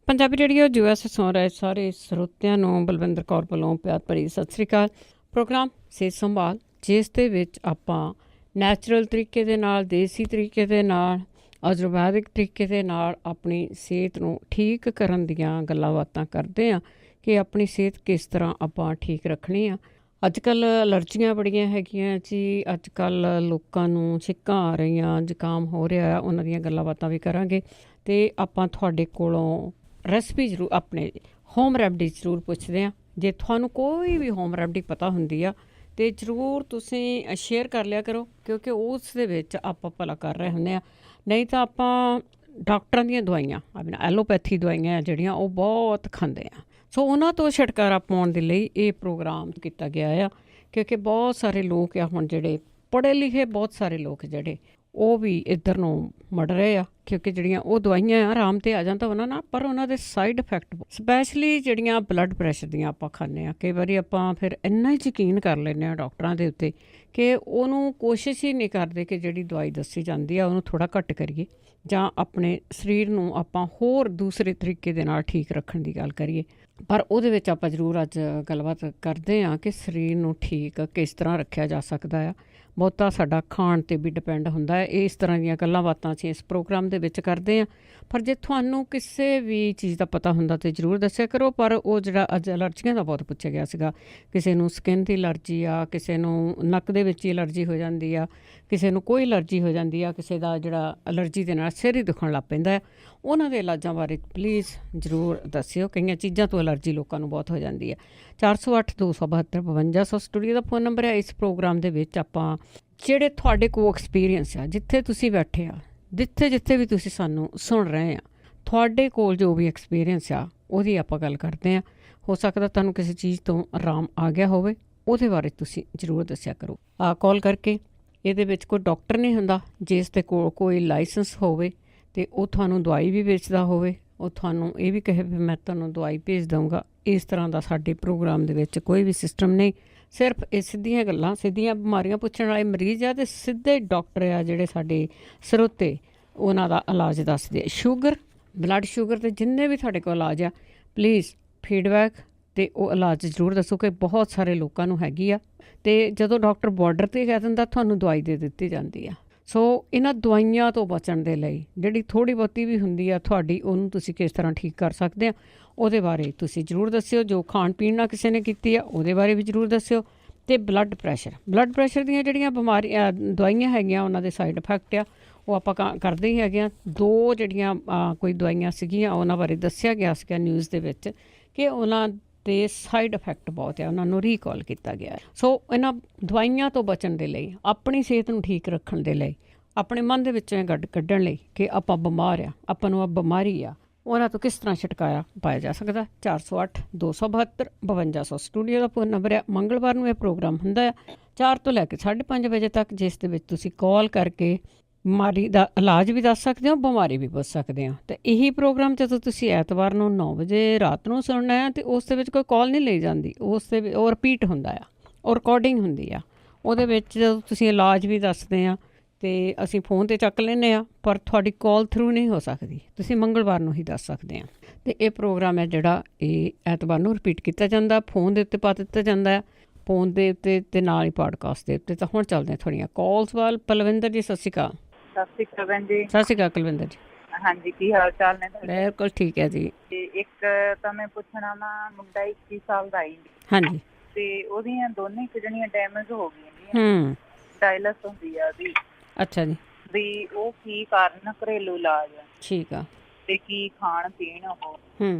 Punjabi radio US ਸੁਣ ਰਹੇ ਸਾਰੇ ਸਰੋਤਿਆਂ ਨੂੰ ਬਲਵਿੰਦਰ ਕੌਰ ਵੱਲੋਂ ਪਿਆਰ ਭਰੀ ਸਤਿ ਸ੍ਰੀ ਅਕਾਲ। ਪ੍ਰੋਗਰਾਮ ਸਿਹਤ ਸੰਭਾਲ, ਜਿਸ ਦੇ ਵਿੱਚ ਆਪਾਂ ਨੈਚੁਰਲ ਤਰੀਕੇ ਦੇ ਨਾਲ, ਦੇਸੀ ਤਰੀਕੇ ਦੇ ਨਾਲ, ਆਯੁਰਵੈਦਿਕ ਤਰੀਕੇ ਦੇ ਨਾਲ ਆਪਣੀ ਸਿਹਤ ਨੂੰ ਠੀਕ ਕਰਨ ਦੀਆਂ ਗੱਲਾਂ ਬਾਤਾਂ ਕਰਦੇ ਹਾਂ ਕਿ ਆਪਣੀ ਸਿਹਤ ਕਿਸ ਤਰ੍ਹਾਂ ਆਪਾਂ ਠੀਕ ਰੱਖਣੀ ਆ। ਅੱਜ ਕੱਲ੍ਹ ਅਲਰਜੀਆਂ ਬੜੀਆਂ ਹੈਗੀਆਂ ਜੀ। ਅੱਜ ਕੱਲ੍ਹ ਲੋਕਾਂ ਨੂੰ ਛਿੱਕਾਂ ਆ ਰਹੀਆਂ, ਜ਼ੁਕਾਮ ਹੋ ਰਿਹਾ ਆ, ਉਹਨਾਂ ਦੀਆਂ ਗੱਲਾਂ ਬਾਤਾਂ ਵੀ ਕਰਾਂਗੇ। ਅਤੇ ਆਪਾਂ ਤੁਹਾਡੇ ਕੋਲੋਂ ਰੈਸਪੀ ਜ਼ਰੂਰ, ਆਪਣੇ ਹੋਮ ਰੈਮਡੀ ਜ਼ਰੂਰ ਪੁੱਛਦੇ ਹਾਂ। ਜੇ ਤੁਹਾਨੂੰ ਕੋਈ ਵੀ ਹੋਮ ਰੈਮਡੀ ਪਤਾ ਹੁੰਦੀ ਆ ਅਤੇ ਜ਼ਰੂਰ ਤੁਸੀਂ ਸ਼ੇਅਰ ਕਰ ਲਿਆ ਕਰੋ, ਕਿਉਂਕਿ ਉਸ ਦੇ ਵਿੱਚ ਆਪਾਂ ਭਲਾ ਕਰ ਰਹੇ ਹੁੰਦੇ ਹਾਂ। ਨਹੀਂ ਤਾਂ ਆਪਾਂ ਡਾਕਟਰਾਂ ਦੀਆਂ ਦਵਾਈਆਂ, ਆਪਣਾ ਐਲੋਪੈਥੀ ਦਵਾਈਆਂ ਜਿਹੜੀਆਂ ਉਹ ਬਹੁਤ ਖਾਂਦੇ ਆ। ਸੋ ਉਹਨਾਂ ਤੋਂ ਛੁਟਕਾਰਾ ਪਾਉਣ ਦੇ ਲਈ ਇਹ ਪ੍ਰੋਗਰਾਮ ਕੀਤਾ ਗਿਆ ਆ, ਕਿਉਂਕਿ ਬਹੁਤ ਸਾਰੇ ਲੋਕ ਆ ਹੁਣ ਜਿਹੜੇ ਪੜ੍ਹੇ ਲਿਖੇ, ਬਹੁਤ ਸਾਰੇ ਲੋਕ ਜਿਹੜੇ ਉਹ ਵੀ ਇੱਧਰ ਨੂੰ ਮੁੜ ਰਹੇ ਆ, ਕਿਉਂਕਿ ਜਿਹੜੀਆਂ ਉਹ ਦਵਾਈਆਂ ਆ ਆਰਾਮ 'ਤੇ ਆ ਜਾਂਦਾ ਉਹਨਾਂ ਨਾਲ, ਪਰ ਉਹਨਾਂ ਦੇ ਸਾਈਡ ਇਫੈਕਟ, ਸਪੈਸ਼ਲੀ ਜਿਹੜੀਆਂ ਬਲੱਡ ਪ੍ਰੈਸ਼ਰ ਦੀਆਂ ਆਪਾਂ ਖਾਂਦੇ ਹਾਂ। ਕਈ ਵਾਰੀ ਆਪਾਂ ਫਿਰ ਇੰਨਾ ਹੀ ਯਕੀਨ ਕਰ ਲੈਂਦੇ ਹਾਂ ਡਾਕਟਰਾਂ ਦੇ ਉੱਤੇ ਕਿ ਉਹਨੂੰ ਕੋਸ਼ਿਸ਼ ਹੀ ਨਹੀਂ ਕਰਦੇ ਕਿ ਜਿਹੜੀ ਦਵਾਈ ਦੱਸੀ ਜਾਂਦੀ ਆ ਉਹਨੂੰ ਥੋੜ੍ਹਾ ਘੱਟ ਕਰੀਏ, ਜਾਂ ਆਪਣੇ ਸਰੀਰ ਨੂੰ ਆਪਾਂ ਹੋਰ ਦੂਸਰੇ ਤਰੀਕੇ ਦੇ ਨਾਲ ਠੀਕ ਰੱਖਣ ਦੀ ਗੱਲ ਕਰੀਏ। ਪਰ ਉਹਦੇ ਵਿੱਚ ਆਪਾਂ ਜ਼ਰੂਰ ਅੱਜ ਗੱਲਬਾਤ ਕਰਦੇ ਹਾਂ ਕਿ ਸਰੀਰ ਨੂੰ ਠੀਕ ਕਿਸ ਤਰ੍ਹਾਂ ਰੱਖਿਆ ਜਾ ਸਕਦਾ ਆ। ਬਹੁਤਾ ਸਾਡਾ ਖਾਣ 'ਤੇ ਵੀ ਡਿਪੈਂਡ ਹੁੰਦਾ ਹੈ। ਇਸ ਤਰ੍ਹਾਂ ਦੀਆਂ ਗੱਲਾਂ ਬਾਤਾਂ ਅਸੀਂ ਇਸ ਪ੍ਰੋਗਰਾਮ ਦੇ ਵਿੱਚ ਕਰਦੇ ਹਾਂ। ਪਰ ਜੇ ਤੁਹਾਨੂੰ ਕਿਸੇ ਵੀ ਚੀਜ਼ ਦਾ ਪਤਾ ਹੁੰਦਾ ਤਾਂ ਜ਼ਰੂਰ ਦੱਸਿਆ ਕਰੋ। ਪਰ ਉਹ ਜਿਹੜਾ ਅੱਜ ਐਲਰਜੀਆਂ ਦਾ ਬਹੁਤ ਪੁੱਛਿਆ ਗਿਆ ਸੀਗਾ, ਕਿਸੇ ਨੂੰ ਸਕਿਨ ਦੀ ਐਲਰਜੀ ਆ, ਕਿਸੇ ਨੂੰ ਨੱਕ ਦੇ ਵਿੱਚ ਹੀ ਐਲਰਜੀ ਹੋ ਜਾਂਦੀ ਆ, ਕਿਸੇ ਨੂੰ ਕੋਈ ਐਲਰਜੀ ਹੋ ਜਾਂਦੀ ਆ, ਕਿਸੇ ਦਾ ਜਿਹੜਾ ਐਲਰਜੀ ਦੇ ਨਾਲ ਸਿਰ ਹੀ ਦੁਖਣ ਲੱਗ ਪੈਂਦਾ ਹੈ। ਉਹਨਾਂ ਦੇ ਇਲਾਜਾਂ ਬਾਰੇ ਪਲੀਜ਼ ਜ਼ਰੂਰ ਦੱਸਿਓ। ਕਈਆਂ ਚੀਜ਼ਾਂ ਤੋਂ ਐਲਰਜੀ ਲੋਕਾਂ ਨੂੰ ਬਹੁਤ ਹੋ ਜਾਂਦੀ ਹੈ। 408 272 5200 ਸਟੂਡੀਓ ਦਾ ਫ਼ੋਨ ਨੰਬਰ ਹੈ। ਇਸ ਪ੍ਰੋਗਰਾਮ ਦੇ ਵਿੱਚ ਆਪਾਂ ਜਿਹੜੇ ਤੁਹਾਡੇ ਕੋਲ ਐਕਸਪੀਰੀਅੰਸ ਆ, ਜਿੱਥੇ ਤੁਸੀਂ ਬੈਠੇ ਆ, ਜਿੱਥੇ ਵੀ ਤੁਸੀਂ ਸਾਨੂੰ ਸੁਣ ਰਹੇ ਆ, ਤੁਹਾਡੇ ਕੋਲ ਜੋ ਵੀ ਐਕਸਪੀਰੀਅੰਸ ਆ ਉਹਦੀ ਆਪਾਂ ਗੱਲ ਕਰਦੇ ਹਾਂ। ਹੋ ਸਕਦਾ ਤੁਹਾਨੂੰ ਕਿਸੇ ਚੀਜ਼ ਤੋਂ ਆਰਾਮ ਆ ਗਿਆ ਹੋਵੇ, ਉਹਦੇ ਬਾਰੇ ਤੁਸੀਂ ਜ਼ਰੂਰ ਦੱਸਿਆ ਕਰੋ ਕਾਲ ਕਰਕੇ। ਇਹਦੇ ਵਿੱਚ ਕੋਈ ਡਾਕਟਰ ਨਹੀਂ ਹੁੰਦਾ ਜਿਸ ਦੇ ਕੋਲ ਕੋਈ ਲਾਇਸੈਂਸ ਹੋਵੇ ਅਤੇ ਉਹ ਤੁਹਾਨੂੰ ਦਵਾਈ ਵੀ ਵੇਚਦਾ ਹੋਵੇ, ਉਹ ਤੁਹਾਨੂੰ ਇਹ ਵੀ ਕਹੇ ਵੀ ਮੈਂ ਤੁਹਾਨੂੰ ਦਵਾਈ ਭੇਜ ਦਊਂਗਾ। ਇਸ ਤਰ੍ਹਾਂ ਦਾ ਸਾਡੇ ਪ੍ਰੋਗਰਾਮ ਦੇ ਵਿੱਚ ਕੋਈ ਵੀ ਸਿਸਟਮ ਨਹੀਂ। ਸਿਰਫ ਇਹ ਸਿੱਧੀਆਂ ਗੱਲਾਂ, ਸਿੱਧੀਆਂ ਬਿਮਾਰੀਆਂ ਪੁੱਛਣ ਵਾਲੇ ਮਰੀਜ਼ ਆ ਅਤੇ ਸਿੱਧੇ ਡਾਕਟਰ ਆ ਜਿਹੜੇ ਸਾਡੇ ਸਰੋਤੇ, ਉਹਨਾਂ ਦਾ ਇਲਾਜ ਦੱਸਦੇ ਆ। ਸ਼ੂਗਰ, ਬਲੱਡ ਸ਼ੂਗਰ ਅਤੇ ਜਿੰਨੇ ਵੀ ਤੁਹਾਡੇ ਕੋਲ ਇਲਾਜ ਆ, ਪਲੀਜ਼ ਫੀਡਬੈਕ ਅਤੇ ਉਹ ਇਲਾਜ ਜ਼ਰੂਰ ਦੱਸੋ ਕਿ ਬਹੁਤ ਸਾਰੇ ਲੋਕਾਂ ਨੂੰ ਹੈਗੀ ਆ। ਅਤੇ ਜਦੋਂ ਡਾਕਟਰ ਬਾਰਡਰ 'ਤੇ ਕਹਿ ਦਿੰਦਾ ਤੁਹਾਨੂੰ ਦਵਾਈ ਦੇ ਦਿੱਤੀ ਜਾਂਦੀ ਆ। ਸੋ ਇਹਨਾਂ ਦਵਾਈਆਂ ਤੋਂ ਬਚਣ ਦੇ ਲਈ ਜਿਹੜੀ ਥੋੜ੍ਹੀ ਬਹੁਤੀ ਵੀ ਹੁੰਦੀ ਆ ਤੁਹਾਡੀ, ਉਹਨੂੰ ਤੁਸੀਂ ਕਿਸ ਤਰ੍ਹਾਂ ਠੀਕ ਕਰ ਸਕਦੇ ਆ, ਉਹਦੇ ਬਾਰੇ ਤੁਸੀਂ ਜ਼ਰੂਰ ਦੱਸਿਓ। ਜੋ ਖਾਣ ਪੀਣ ਨਾਲ ਕਿਸੇ ਨੇ ਕੀਤੀ ਆ ਉਹਦੇ ਬਾਰੇ ਵੀ ਜ਼ਰੂਰ ਦੱਸਿਓ। ਅਤੇ ਬਲੱਡ ਪ੍ਰੈਸ਼ਰ ਦੀਆਂ ਜਿਹੜੀਆਂ ਬਿਮਾਰੀਆਂ, ਦਵਾਈਆਂ ਹੈਗੀਆਂ, ਉਹਨਾਂ ਦੇ ਸਾਈਡ ਇਫੈਕਟ ਆ, ਉਹ ਆਪਾਂ ਕਰਦੇ ਹੀ ਹੈਗੇ ਹਾਂ। 2 ਜਿਹੜੀਆਂ ਕੋਈ ਦਵਾਈਆਂ ਸੀਗੀਆਂ ਉਹਨਾਂ ਬਾਰੇ ਦੱਸਿਆ ਗਿਆ ਸੀਗਾ ਨਿਊਜ਼ ਦੇ ਵਿੱਚ ਕਿ ਉਹਨਾਂ ਦੇ ਸਾਈਡ ਇਫੈਕਟ ਬਹੁਤ ਆ, ਉਹਨਾਂ ਨੂੰ ਰੀਕਾਲ ਕੀਤਾ ਗਿਆ। ਸੋ ਇਹਨਾਂ ਦਵਾਈਆਂ ਤੋਂ ਬਚਣ ਦੇ ਲਈ, ਆਪਣੀ ਸਿਹਤ ਨੂੰ ਠੀਕ ਰੱਖਣ ਦੇ ਲਈ, ਆਪਣੇ ਮਨ ਦੇ ਵਿੱਚੋਂ ਇਹ ਕੱਢਣ ਲਈ ਕਿ ਆਪਾਂ ਬਿਮਾਰ ਆ, ਆਪਾਂ ਨੂੰ ਆ ਬਿਮਾਰੀ ਆ, ਉਹਨਾਂ ਤੋਂ ਕਿਸ ਤਰ੍ਹਾਂ ਛੁਟਕਾਰਾ ਪਾਇਆ ਜਾ ਸਕਦਾ। 408 272 5200 ਸਟੂਡੀਓ ਦਾ ਫ਼ੋਨ ਨੰਬਰ ਆ। ਮੰਗਲਵਾਰ ਨੂੰ ਇਹ ਪ੍ਰੋਗਰਾਮ ਹੁੰਦਾ ਆ 4 ਤੋਂ ਲੈ ਕੇ 5:30 ਵਜੇ ਤੱਕ, ਜਿਸ ਦੇ ਵਿੱਚ ਤੁਸੀਂ ਕਾਲ ਕਰਕੇ ਬਿਮਾਰੀ ਦਾ ਇਲਾਜ ਵੀ ਦੱਸ ਸਕਦੇ ਹੋ, ਬਿਮਾਰੀ ਵੀ ਪੁੱਛ ਸਕਦੇ ਹੋ। ਅਤੇ ਇਹੀ ਪ੍ਰੋਗਰਾਮ ਜਦੋਂ ਤੁਸੀਂ ਐਤਵਾਰ ਨੂੰ 9 ਵਜੇ ਰਾਤ ਨੂੰ ਸੁਣਨਾ ਆ, ਅਤੇ ਉਸ ਦੇ ਵਿੱਚ ਕੋਈ ਕਾਲ ਨਹੀਂ ਲਈ ਜਾਂਦੀ, ਉਸ ਦੇ ਉਹ ਰਿਪੀਟ ਹੁੰਦਾ ਆ, ਉਹ ਰਿਕਾਰਡਿੰਗ ਹੁੰਦੀ ਆ। ਉਹਦੇ ਵਿੱਚ ਜਦੋਂ ਤੁਸੀਂ ਇਲਾਜ ਵੀ ਦੱਸਦੇ ਆ ਅਤੇ ਅਸੀਂ ਫ਼ੋਨ 'ਤੇ ਚੱਕ ਲੈਂਦੇ ਹਾਂ, ਪਰ ਤੁਹਾਡੀ ਕਾਲ ਥਰੂ ਨਹੀਂ ਹੋ ਸਕਦੀ, ਤੁਸੀਂ ਮੰਗਲਵਾਰ ਨੂੰ ਹੀ ਦੱਸ ਸਕਦੇ ਆ। ਅਤੇ ਇਹ ਪ੍ਰੋਗਰਾਮ ਹੈ ਜਿਹੜਾ ਇਹ ਐਤਵਾਰ ਨੂੰ ਰਿਪੀਟ ਕੀਤਾ ਜਾਂਦਾ, ਫ਼ੋਨ ਦੇ ਉੱਤੇ ਪਾ ਦਿੱਤਾ ਜਾਂਦਾ ਆ, ਫ਼ੋਨ ਦੇ ਉੱਤੇ ਅਤੇ ਨਾਲ ਹੀ ਪੋਡਕਾਸਟ ਦੇ ਉੱਤੇ। ਤਾਂ ਹੁਣ ਚੱਲਦੇ ਹਾਂ ਤੁਹਾਡੀਆਂ ਕਾਲਸ ਵੱਲ। ਪਲਵਿੰਦਰ ਜੀ, ਸਤਿ ਸ਼੍ਰੀ ਅਕਾਲ। ਸਤਿ ਸ਼੍ਰੀ ਅਕਾਲ ਭੈਣ ਜੀ। ਸਤਿ ਸ਼੍ਰੀ ਅਕਾਲ ਕੁਲਵਿੰਦਰ ਜੀ। ਹਾਂਜੀ, ਕੀ ਹਾਲ ਚਾਲ ਨੇ? ਬਿਲਕੁਲ ਠੀਕ ਹੈ ਜੀ। ਤੇ ਇੱਕ ਤਾਂ ਮੈਂ ਪੁੱਛਣਾ ਵਾ, ਮੁੰਡਾ 21 ਸਾਲ ਦਾ ਹੀ, ਹਾਂਜੀ, ਤੇ ਉਹਦੀਆਂ ਦੋਨੇ ਇੱਕ ਜਣੀਆਂ ਡੈਮੇਜ ਹੋ ਗਈਆਂ, ਡਾਇਲਸ ਹੁੰਦੀ ਆ ਉਹਦੀ। ਅੱਛਾ ਜੀ। ਵੀ ਉਹ ਕੀ ਕਾਰਨ, ਘਰੇਲੂ ਇਲਾਜ ਆ? ਠੀਕ ਆ। ਤੇ ਕੀ ਖਾਣ ਪੀਣ ਉਹ?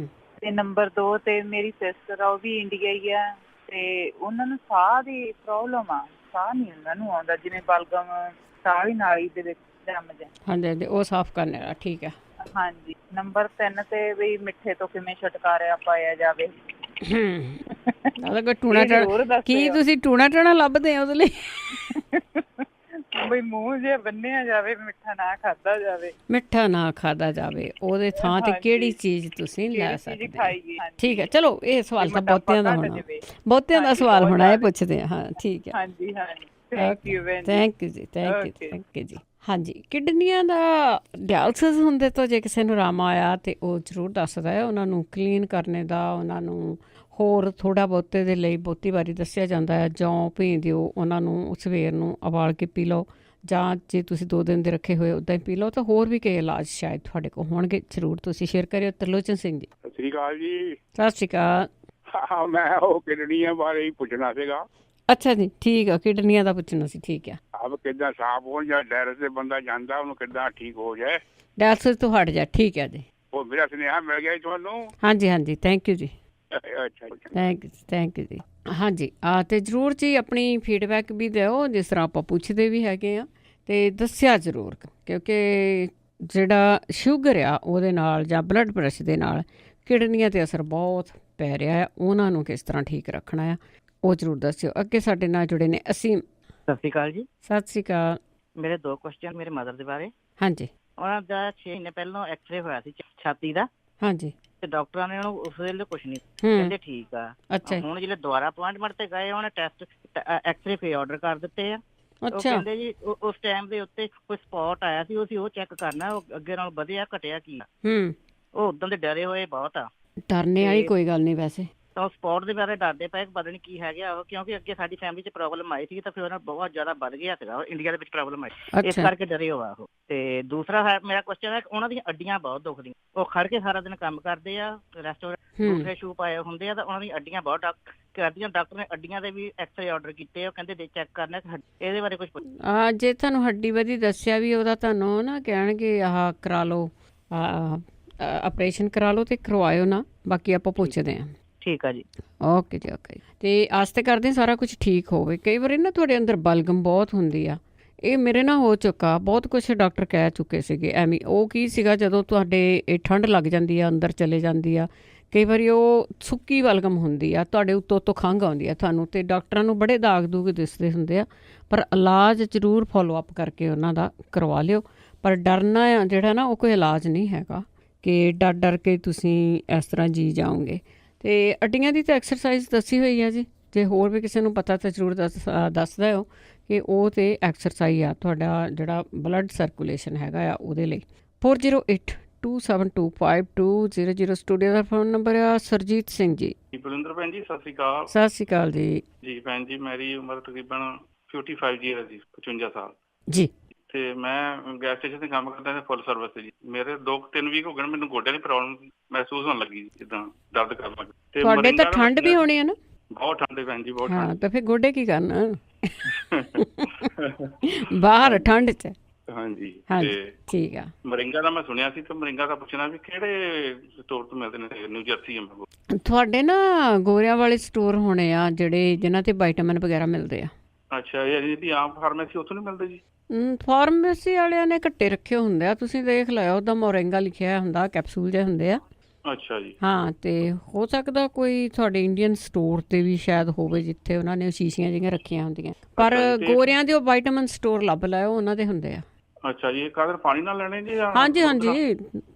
ਤੇ ਨੰਬਰ 2 ਤੇ ਮੇਰੀ ਸਿਸਟਰ ਆ, ਉਹ ਵੀ ਇੰਡੀਆ ਹੀ ਆ, ਤੇ ਉਹਨਾਂ ਨੂੰ ਸਾਹ ਦੀ ਪ੍ਰੋਬਲਮ ਆ, ਸਾਹ ਨਹੀਂ ਉਹਨਾਂ ਨੂੰ ਆਉਂਦਾ, ਜਿਵੇਂ ਬਲਗਮ ਸਾਹ ਦੀ ਨਾਲੀ ਦੇ ਵਿੱਚ ਜੰਮ ਜਾ। ਹਾਂਜੀ, ਉਹ ਸਾਫ਼ ਕਰਨੇ ਦਾ। ਠੀਕ ਹੈ। ਹਾਂਜੀ। ਨੰਬਰ 3 ਤੇ ਵੀ ਮਿੱਠੇ ਤੋਂ ਕਿਵੇਂ ਛੁਟਕਾਰਾ ਪਾਇਆ ਜਾਵੇ? ਕੀ ਤੁਸੀਂ ਟੂਣਾ ਟਾਣਾ ਲੱਭਦੇ ਆ ਉਹਦੇ ਲਈ? ਬਈ ਮੂੰਹ ਜੇ ਬੰਨਿਆ ਜਾਵੇ, ਮਿੱਠਾ ਨਾ ਖਾਧਾ ਜਾਵੇ। ਮਿੱਠਾ ਨਾ ਖਾਧਾ ਜਾਵੇ, ਉਹਦੇ ਥਾਂ ਤੇ ਕਿਹੜੀ ਚੀਜ਼ ਤੁਸੀਂ ਲੈ ਸਕਦੇ? ਠੀਕ ਹੈ, ਚਲੋ ਇਹ ਸਵਾਲ ਤਾਂ ਬਹੁਤਿਆਂ ਦਾ ਹੋਣਾ, ਬਹੁਤਿਆਂ ਦਾ ਸਵਾਲ ਹੋਣਾ, ਇਹ ਪੁੱਛਦੇ ਆ। ਹਾਂ, ਠੀਕ ਹੈ। ਹਾਂਜੀ ਹਾਂਜੀ। ਥੈਂਕ ਯੂ ਭੈਣ ਜੀ। ਥੈਂਕ ਯੂ ਜੀ, thank you, Okay. Thank you ਜੀ। ਹਾਂਜੀ, ਕਿਡਨੀਆਂ ਦਾ ਡਾਇਲਸਿਸ ਹੁੰਦੇ ਤੋਂ ਜੇ ਕਿਸੇ ਨੂੰ ਆਰਾਮ ਆਇਆ ਤੇ ਉਹ ਜ਼ਰੂਰ ਦੱਸਦਾ ਹੈ। ਉਹਨਾਂ ਨੂੰ ਕਲੀਨ ਕਰਨੇ ਦਾ, ਉਹਨਾਂ ਨੂੰ ਹੋਰ ਥੋੜ੍ਹਾ ਬਹੁਤੇ ਦੇ ਲਈ ਬਹੁਤੀ ਵਾਰੀ ਦੱਸਿਆ ਜਾਂਦਾ ਹੈ। ਜੌਂ ਭੇ ਦਿਓ ਉਹਨਾਂ ਨੂੰ, ਸਵੇਰ ਨੂੰ ਉਬਾਲ ਕੇ ਪੀ ਲਓ, ਜਾਂ ਜੇ ਤੁਸੀਂ 2 ਦਿਨ ਦੇ ਰੱਖੇ ਹੋਏ ਉੱਦਾਂ ਹੀ ਪੀ ਲਓ। ਤਾਂ ਹੋਰ ਵੀ ਕਈ ਇਲਾਜ ਸ਼ਾਇਦ ਤੁਹਾਡੇ ਕੋਲ ਹੋਣਗੇ, ਜ਼ਰੂਰ ਤੁਸੀਂ ਸ਼ੇਅਰ ਕਰਿਓ। ਤਰਲੋਚਨ ਸਿੰਘ ਜੀ, ਸਤਿ ਸ੍ਰੀ ਅਕਾਲ ਜੀ। ਸਤਿ ਸ਼੍ਰੀ ਅਕਾਲ। ਹਾਂ, ਮੈਂ ਉਹ ਕਿਡਨੀਆਂ ਬਾਰੇ ਹੀ ਪੁੱਛਣਾ ਸੀਗਾ। ਅੱਛਾ ਜੀ, ਠੀਕ ਆ, ਕਿਡਨੀਆਂ ਦਾ ਪੁੱਛਣਾ ਸੀ, ਠੀਕ ਆ। ਆਪ ਕਿੱਦਾਂ ਸਾਫ਼ ਹੋਣ ਜਾਂ ਡਾਇਰਸ ਤੇ ਬੰਦਾ ਜਾਂਦਾ ਉਹਨੂੰ ਕਿੱਦਾਂ ਠੀਕ ਹੋ ਜਾਏ? ਡਾਇਲਸਿਸ ਤੋਂ ਹਟ ਜਾ, ਠੀਕ ਹੈ ਜੀ। ਉਹ ਮੇਰਾ ਸੁਨੇਹਾ ਮਿਲ ਗਿਆ ਜੀ ਤੁਹਾਨੂੰ? ਹਾਂਜੀ ਹਾਂਜੀ, ਥੈਂਕ ਯੂ ਜੀ, ਅੱਛਾ ਥੈਂਕ ਯੂ ਜੀ। ਹਾਂਜੀ, ਅਤੇ ਜ਼ਰੂਰ ਜੀ ਆਪਣੀ ਫੀਡਬੈਕ ਵੀ ਦਿਓ, ਜਿਸ ਤਰ੍ਹਾਂ ਆਪਾਂ ਪੁੱਛਦੇ ਵੀ ਹੈਗੇ ਆ, ਅਤੇ ਦੱਸਿਆ ਜ਼ਰੂਰ, ਕਿਉਂਕਿ ਜਿਹੜਾ ਸ਼ੂਗਰ ਆ ਉਹਦੇ ਨਾਲ ਜਾਂ ਬਲੱਡ ਪ੍ਰੈਸ਼ਰ ਦੇ ਨਾਲ ਕਿਡਨੀਆਂ 'ਤੇ ਅਸਰ ਬਹੁਤ ਪੈ ਰਿਹਾ ਆ। ਉਹਨਾਂ ਨੂੰ ਕਿਸ ਤਰ੍ਹਾਂ ਠੀਕ ਰੱਖਣਾ ਆ ਉਹ ਜ਼ਰੂਰ ਦੱਸਿਓ। ਅੱਗੇ ਸਾਡੇ ਨਾਲ ਜੁੜੇ ਨੇ ਅਸੀਮ। ਸਤਿ ਸ਼੍ਰੀ ਅਕਾਲ ਜੀ। ਸਤਿ ਸ਼੍ਰੀ ਅਕਾਲ। ਮੇਰੇ 2 ਕੁਐਸਚਨ ਮੇਰੇ ਮਦਰ ਦੇ ਬਾਰੇ। ਹਾਂਜੀ ਉਹਨਾਂ ਦਾ 6 ਮਹੀਨੇ ਪਹਿਲਾਂ ਐਕਸਰੇ ਹੋਇਆ ਸੀ ਛਾਤੀ ਦਾ, ਹਾਂਜੀ। ਤੇ ਡਾਕਟਰਾਂ ਨੇ ਉਹਨੂੰ ਉਸ ਵੇਲੇ ਕੁਝ ਨਹੀਂ ਕਹਿੰਦੇ ਠੀਕ ਆ। ਅੱਛਾ, ਹੁਣ ਜਿਹੜੇ ਦੁਬਾਰਾ ਅਪਾਇੰਟਮੈਂਟ ਤੇ ਗਏ ਉਹਨੇ ਟੈਸਟ ਐਕਸਰੇ ਫੇ ਆਰਡਰ ਕਰ ਦਿੱਤੇ ਆ। ਉਹ ਅੱਛਾ। ਕਹਿੰਦੇ ਜੀ ਉਸ ਟਾਈਮ ਦੇ ਉੱਤੇ ਕੋਈ ਸਪੌਟ ਆਇਆ ਸੀ, ਉਹ ਚੈੱਕ ਕਰਨਾ ਉਹ ਅੱਗੇ ਨਾਲ ਵਧਿਆ ਘਟਿਆ ਕੀ ਆ। ਉਹ ਉਦੋਂ ਦੇ ਡਰੇ ਹੋਏ ਬਹੁਤ ਆ। ਡਰਨੇ ਵਾਲੀ ਕੋਈ ਗੱਲ ਨਹੀਂ ਵੈਸੇ ਤਾਂ ਸਪੌਟ ਦੇ ਬਾਰੇ ਡਰਦੇ ਪਏ ਪਤਾ ਨਹੀਂ ਕੀ ਹੈਗਾ ਉਹ, ਕਿਉਂਕਿ ਅੱਗੇ ਸਾਡੀ ਫੈਮਿਲੀ 'ਚ ਪ੍ਰੋਬਲਮ ਆਈ ਸੀ ਤਾਂ ਫਿਰ ਉਹਨਾਂ ਬਹੁਤ ਜ਼ਿਆਦਾ ਵੱਧ ਗਿਆ ਸੀਗਾ, ਇੰਡੀਆ ਦੇ ਵਿੱਚ ਪ੍ਰੋਬਲਮ ਆਈ, ਇਸ ਕਰਕੇ ਡਰੇ ਹੋਆ ਉਹ। ਤੇ ਦੂਸਰਾ ਮੇਰਾ ਕੁਐਸਚਨ ਹੈ, ਉਹਨਾਂ ਦੀਆਂ ਅੱਡੀਆਂ ਬਹੁਤ ਦੁਖਦੀਆਂ, ਉਹ ਖੜ ਕੇ ਸਾਰਾ ਦਿਨ ਕੰਮ ਕਰਦੇ ਆ, ਰੈਸਟੋਰੈਂਟ ਦੂਸਰੇ ਸ਼ੂ ਪਾਏ ਹੁੰਦੇ ਆ, ਤਾਂ ਉਹਨਾਂ ਦੀਆਂ ਅੱਡੀਆਂ ਬਹੁਤ ਕਰਦੀਆਂ। ਡਾਕਟਰ ਨੇ ਅੱਡੀਆਂ ਦੇ ਵੀ ਐਕਸਰੇ ਆਰਡਰ ਕੀਤੇ, ਉਹ ਕਹਿੰਦੇ ਦੇ ਚੈੱਕ ਕਰਨਾ। ਇਹਦੇ ਬਾਰੇ ਕੁਝ ਜੇ ਤੁਹਾਨੂੰ ਹੱਡੀ ਵਧੀ ਦੱਸਿਆ ਵੀ ਉਹਦਾ ਤੁਹਾਨੂੰ ਨਾ ਕਹਿਣਗੇ ਆਹ ਕਰਾ ਲਓ, ਆਪਰੇਸ਼ਨ ਕਰਾ ਲਓ, ਤੇ ਕਰਵਾਇਓ ਨਾ, ਬਾਕੀ ਆਪਾਂ ਪੁੱਛਦੇ ਹਾਂ। ਠੀਕ ਆ ਜੀ, ਓਕੇ ਜੀ, ਓਕੇ। ਤੇ ਆਸਤੇ ਕਰਦੇ ਸਾਰਾ ਕੁਝ ਠੀਕ ਹੋਵੇ। ਕਈ ਵਾਰੀ ਨਾ ਤੁਹਾਡੇ ਅੰਦਰ ਬਲਗਮ ਬਹੁਤ ਹੁੰਦੀ ਆ, ਇਹ ਮੇਰੇ ਨਾਲ ਹੋ ਚੁੱਕਾ, ਬਹੁਤ ਕੁਝ ਡਾਕਟਰ ਕਹਿ ਚੁੱਕੇ ਸੀਗੇ ਐਵੇਂ। ਉਹ ਕੀ ਸੀਗਾ, ਜਦੋਂ ਤੁਹਾਡੇ ਇਹ ਠੰਡ ਲੱਗ ਜਾਂਦੀ ਆ, ਅੰਦਰ ਚਲੇ ਜਾਂਦੀ ਆ, ਕਈ ਵਾਰੀ ਉਹ ਸੁੱਕੀ ਬਲਗਮ ਹੁੰਦੀ ਆ, ਤੁਹਾਡੇ ਉੱਤੋਂ ਖੰਘ ਆਉਂਦੀ ਆ ਤੁਹਾਨੂੰ, ਤੇ ਡਾਕਟਰਾਂ ਨੂੰ ਬੜੇ ਦਾਗ ਦੂਗ ਦਿਸਦੇ ਹੁੰਦੇ ਆ, ਪਰ ਇਲਾਜ ਜ਼ਰੂਰ ਫੋਲੋ ਅਪ ਕਰਕੇ ਉਹਨਾਂ ਦਾ ਕਰਵਾ ਲਿਓ। ਪਰ ਡਰਨਾ ਆ ਜਿਹੜਾ ਨਾ, ਉਹ ਕੋਈ ਇਲਾਜ ਨਹੀਂ ਹੈਗਾ ਕਿ ਡਰ ਕੇ ਤੁਸੀਂ ਇਸ ਤਰ੍ਹਾਂ ਜੀ ਜਾਓਗੇ। ਤੇ ਅੱਡੀਆਂ ਦੀ ਤਾਂ ਐਕਸਰਸਾਈਜ਼ ਦੱਸੀ ਹੋਈ ਆ ਜੀ, ਜੇ ਹੋਰ ਵੀ ਕਿਸੇ ਨੂੰ ਪਤਾ ਤਾਂ ਜ਼ਰੂਰ ਦੱਸਦਾ ਹੋ ਕਿ ਉਹ ਤੇ ਐਕਸਰਸਾਈਜ਼ ਆ ਤੁਹਾਡਾ ਜਿਹੜਾ ਬਲੱਡ ਸਰਕੂਲੇਸ਼ਨ ਹੈਗਾ ਆ ਉਹਦੇ ਲਈ। 4082725200 ਸਟੂਡੀਓ ਦਾ ਫੋਨ ਨੰਬਰ ਆ। ਸਰਜੀਤ ਸਿੰਘ ਜੀ। ਬਲਵਿੰਦਰ ਭੈਣ ਜੀ, ਸਤਿ ਸ਼੍ਰੀ ਅਕਾਲ। ਸਤਿ ਸ਼੍ਰੀ ਅਕਾਲ ਜੀ। ਜੀ ਭੈਣ ਜੀ, ਮੇਰੀ ਉਮਰ ਤਕਰੀਬਨ 55 ਈਅਰ ਹੈ ਜੀ, 55 ਸਾਲ ਜੀ। ਤੇ ਮੈਂ ਗੈਸ ਸਟੇਸ਼ਨ ਤੇ ਕੰਮ ਕਰਦਾ ਸੀ ਫੁੱਲ ਸਰਵਿਸ ਤੇ ਜੀ। ਮੇਰੇ 2-3 ਵੀਕ ਹੋ ਗਏ ਮੈਨੂੰ ਗੋਡਿਆਂ ਦੀ ਪ੍ਰੋਬਲਮ ਮਹਿਸੂਸ ਹੋਣ ਲੱਗੀ, ਜਿੱਦਾਂ ਦਰਦ ਕਰਨ ਲੱਗ। ਤੇ ਤੁਹਾਡੇ ਤਾਂ ਠੰਡ ਵੀ ਹੋਣੀ ਹੈ ਨਾ? ਬਹੁਤ ਠੰਡ ਹੈ ਭੈਣ ਜੀ, ਬਹੁਤ ਹਾਂ, ਠੰਡ। ਤਾਂ ਫਿਰ ਗੋਡੇ ਕੀ ਕਰਨਾ ਬਾਹਰ ਠੰਡ 'ਚ? ਹਾਂਜੀ, ਹਾਂਜੀ, ਤੇ ਠੀਕ ਆ। ਮਰਿੰਗਾ ਦਾ ਮੈਂ ਸੁਣਿਆ ਸੀ, ਤੇ ਮਰਿੰਗਾ ਦਾ ਪੁੱਛਣਾ ਵੀ ਕਿਹੜੇ ਸਟੋਰ ਤੋਂ ਮਿਲਦੇ ਨੇ? ਨਿਊ ਜਰਸੀ ਹੈ ਮੈਂ। ਤੁਹਾਡੇ ਨਾ ਗੋਰਿਆਂ ਵਾਲੇ ਸਟੋਰ ਹੋਣੇ ਆ ਜਿਹੜੇ ਜਿਨ੍ਹਾਂ ਤੇ ਵਿਟਾਮਿਨ ਵਗੈਰਾ ਮਿਲਦੇ ਆ। ਅੱਛਾ, ਇਹ ਜਿਹੜੀ ਆਮ ਫਾਰਮੇਸੀ ਉੱਥੋਂ ਨਹੀਂ ਮਿਲਦੇ ਜੀ? ਫਾਰਮੇਸੀ ਵਾਲਿਆਂ ਨੇ ਘੱਟੇ ਰੱਖੇ ਹੁੰਦੇ ਆ, ਤੁਸੀਂ ਦੇਖ ਲਿਓ, ਉਹਦਾ ਮੋਰਿੰਗਾ ਲਿਖਿਆ ਹੁੰਦਾ, ਕੈਪਸੂਲ ਜਿਹੇ ਹੁੰਦੇ ਆ। ਅੱਛਾ ਜੀ। ਹਾਂ, ਤੇ ਹੋ ਸਕਦਾ ਕੋਈ ਤੁਹਾਡੇ ਇੰਡੀਅਨ ਸਟੋਰ ਤੇ ਵੀ ਸ਼ਾਇਦ ਹੋਵੇ ਜਿੱਥੇ ਉਹਨਾਂ ਨੇ ਸ਼ੀਸ਼ੀਆਂ ਜਿਹੀਆਂ ਰੱਖੀਆਂ ਹੁੰਦੀਆਂ, ਪਰ ਗੋਰਿਆਂ ਦੇ ਉਹ ਵਿਟਾਮਿਨ ਸਟੋਰ ਲੱਭ ਲਾਇਓ, ਉਹਨਾਂ ਦੇ ਹੁੰਦੇ ਆ। ਅੱਛਾ ਜੀ, ਇਹ ਕਾਦਰ ਪਾਣੀ ਨਾਲ ਲੈਣੇ ਜੀ? ਹਾਂਜੀ ਹਾਂਜੀ,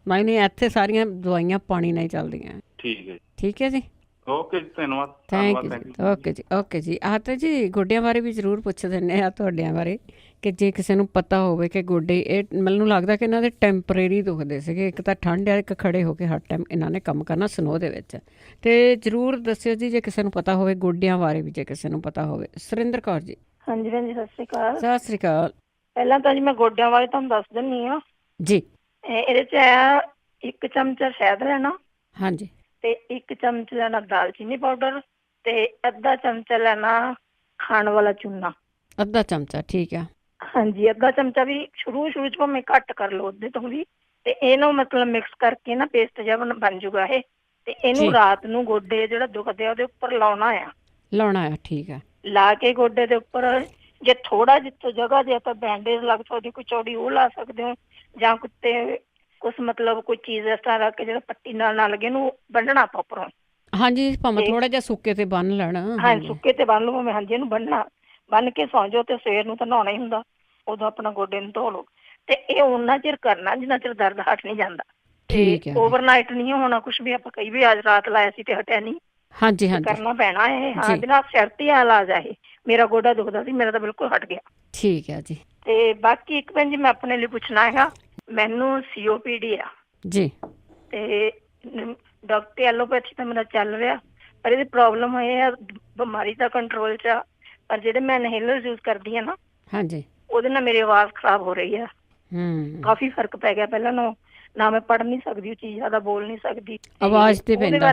ਨਹੀਂ ਇੱਥੇ ਸਾਰੀਆਂ ਦਵਾਈਆਂ ਪਾਣੀ ਨਾਲ ਹੀ ਚੱਲਦੀਆਂ। ਠੀਕ ਹੈ, ਠੀਕ ਹੈ ਜੀ, ਓਕੇ ਜੀ, ਧੰਨਵਾਦ। Thank you. ਓਕੇ ਜੀ, ਓਕੇ ਜੀ। ਆਹ ਤਾਂ ਜੀ ਗੋਡਿਆਂ ਬਾਰੇ ਵੀ ਜ਼ਰੂਰ ਪੁੱਛ ਦਿੰਦੇ ਆ ਤੁਹਾਡਿਆਂ ਬਾਰੇ, ਕਿ ਜੇ ਕਿਸੇ ਨੂੰ ਪਤਾ ਹੋਵੇ ਕਿ ਗੋਡੇ, ਇਹ ਮੈਨੂੰ ਲੱਗਦਾ ਕਿ ਇਹਨਾਂ ਦੇ ਟੈਂਪਰੇਰੀ ਦੁਖਦੇ ਸੀਗੇ, ਇੱਕ ਤਾਂ ਠੰਡ ਆ, ਇੱਕ ਖੜੇ ਹੋ ਕੇ ਹਰ ਟਾਈਮ ਇਹਨਾਂ ਨੇ ਕੰਮ ਕਰਨਾ ਸਨੋ ਦੇ ਵਿੱਚ। ਤੇ ਜ਼ਰੂਰ ਦੱਸਿਓ ਜੀ ਜੇ ਕਿਸੇ ਨੂੰ ਪਤਾ ਹੋਵੇ ਗੋਡਿਆਂ ਬਾਰੇ ਵੀ, ਜੇ ਕਿਸੇ ਨੂੰ ਪਤਾ ਹੋਵੇ। ਸੁਰਿੰਦਰ ਕੌਰ ਜੀ। ਹਾਂਜੀ ਭੈਣ ਜੀ, ਸਤਿ ਸ਼੍ਰੀ ਅਕਾਲ। ਸਤਿ ਸ਼੍ਰੀ ਅਕਾਲ। ਪਹਿਲਾਂ ਤਾਂ ਜੀ ਮੈਂ ਗੋਡਿਆਂ ਬਾਰੇ ਤੁਹਾਨੂੰ ਦੱਸ ਦਿੰਦੀ ਹਾਂ ਜੀ। ਇਹਦੇ 'ਚ ਆ 1 ਚਮਚਾ ਸ਼ਹਿਦ ਲੈਣਾ। ਹਾਂਜੀ। ਤੇ 1 ਚਮਚ ਲੈਣਾ ਦਾਲਚੀਨੀ ਪਾਊਡਰ, ਤੇ ਅੱਧਾ ਚਮਚਾ ਲੈਣਾ ਖਾਣ ਵਾਲਾ ਚੂਨਾ। ਅੱਧਾ ਚਮਚਾ, ਠੀਕ ਆ। ਹਾਂਜੀ, ਅੱਧਾ ਚਮਚਾ ਵੀ ਸ਼ੁਰੂ 'ਚ ਭਾਵੇਂ ਘੱਟ ਕਰ ਲਓ, ਅੱਧੇ ਤੋਂ ਵੀ। ਤੇ ਇਹਨੂੰ ਮਤਲਬ ਮਿਕਸ ਕਰਕੇ ਨਾ ਪੇਸਟ ਜਿਹਾ ਬਣ ਜੂਗਾ ਇਹ। ਤੇ ਇਹਨੂੰ ਰਾਤ ਨੂੰ ਗੋਡੇ ਜਿਹੜਾ ਦੁਖਦੇ ਆ ਉਹਦੇ ਉੱਪਰ ਲਾਉਣਾ ਆ। ਠੀਕ ਆ। ਲਾ ਕੇ ਗੋਡੇ ਦੇ ਉੱਪਰ ਜੇ ਥੋੜਾ ਜਿੱਥੇ ਜਗ੍ਹਾ ਜੇ ਤਾਂ ਬੈਂਡੇਜ ਲੱਗ ਸਕਦੀ, ਕੋਈ ਚੌੜੀ ਉਹ ਲਾ ਸਕਦੇ ਹੋ, ਜਾਂ ਕੁੱਤੇ ਕੁਛ ਮਤਲਬ ਕੋਈ ਚੀਜ਼ ਇਸ ਤਰ੍ਹਾਂ ਰੱਖ ਕੇ ਜਿਹੜਾ ਪੱਟੀ ਨਾਲ ਨਾ ਲੱਗੇ, ਇਹਨੂੰ ਬੰਨਣਾ ਆਪਾਂ ਉੱਪਰੋਂ। ਹਾਂਜੀ, ਭਾਵੇਂ ਥੋੜਾ ਜਿਹਾ ਸੁੱਕੇ ਤੇ ਬੰਨ ਲੈਣਾ। ਹਾਂਜੀ, ਸੁੱਕੇ ਤੇ ਬੰਨ ਲਓ ਭਾਵੇਂ। ਹਾਂਜੀ, ਇਹਨੂੰ ਬੰਨ ਕੇ ਸੌਂ ਜਾਓ, ਤੇ ਸਵੇਰ ਨੂੰ ਤਾਂ ਨਹਾਉਣਾ ਹੀ ਹੁੰਦਾ, ਉਦੋਂ ਆਪਣਾ ਗੋਡੇ ਨੂੰ ਧੋ ਲਓ। ਤੇ ਇਹ ਓਨਾ ਚਿਰ ਕਰਨਾ ਜਿੰਨਾ ਚਿਰ ਦਰਦ ਹਟ ਨਹੀਂ ਜਾਂਦਾ। ਤੇ ਓਵਰਨਾਈਟ ਨਹੀਂ ਹੋਣਾ ਕੁਛ ਵੀ। ਆਪਾਂ ਕਈ ਵੀ ਅੱਜ ਰਾਤ ਲਾਇਆ ਸੀ ਤੇ ਹਟਿਆ ਨਹੀਂ, ਹਾਂਜੀ ਹਾਂਜੀ ਕਰਨਾ ਪੈਣਾ ਇਹ। ਹਾਂ, ਬਿਨਾਂ ਸ਼ਰਤੀ ਇਲਾਜ ਆ ਇਹ। ਮੇਰਾ ਗੋਡਾ ਦੁਖਦਾ ਸੀ, ਮੇਰਾ ਤਾਂ ਬਿਲਕੁਲ ਹਟ ਗਿਆ। ਠੀਕ ਹੈ ਜੀ। ਤੇ ਬਾਕੀ ਇੱਕ ਭੈਣ ਜੀ ਮੈਂ ਆਪਣੇ ਲਈ ਪੁੱਛਣਾ ਹੈਗਾ, ਮੈਨੂੰ COPD ਆ ਜੀ। ਤੇ ਡਾਕਟਰ ਐਲੋਪੈਥੀ ਤਾਂ ਮੇਰਾ ਚੱਲ ਰਿਹਾ, ਪਰ ਇਹਦੀ ਪ੍ਰੋਬਲਮ ਇਹ ਆ, ਬਿਮਾਰੀ ਤਾਂ ਕੰਟਰੋਲ 'ਚ ਆ, ਪਰ ਜਿਹੜੇ ਮੈਂ ਇਨਹੇਲਰ ਯੂਜ਼ ਕਰਦੀ ਹਾਂ ਨਾ, ਹਾਂਜੀ, ਉਹਦੇ ਨਾਲ ਮੇਰੀ ਆਵਾਜ਼ ਖਰਾਬ ਹੋ ਰਹੀ ਆ। ਕਾਫੀ ਫਰਕ ਪੈ ਗਿਆ ਪਹਿਲਾਂ ਨਾਲੋਂ। ਨਾ ਮੈਂ ਪੜ੍ਹ ਨਹੀਂ ਸਕਦੀ ਉੱਚੀ, ਜ਼ਿਆਦਾ ਬੋਲ ਨਹੀਂ ਸਕਦੀ, ਆਵਾਜ਼ ਤੇ ਪੈਂਦਾ।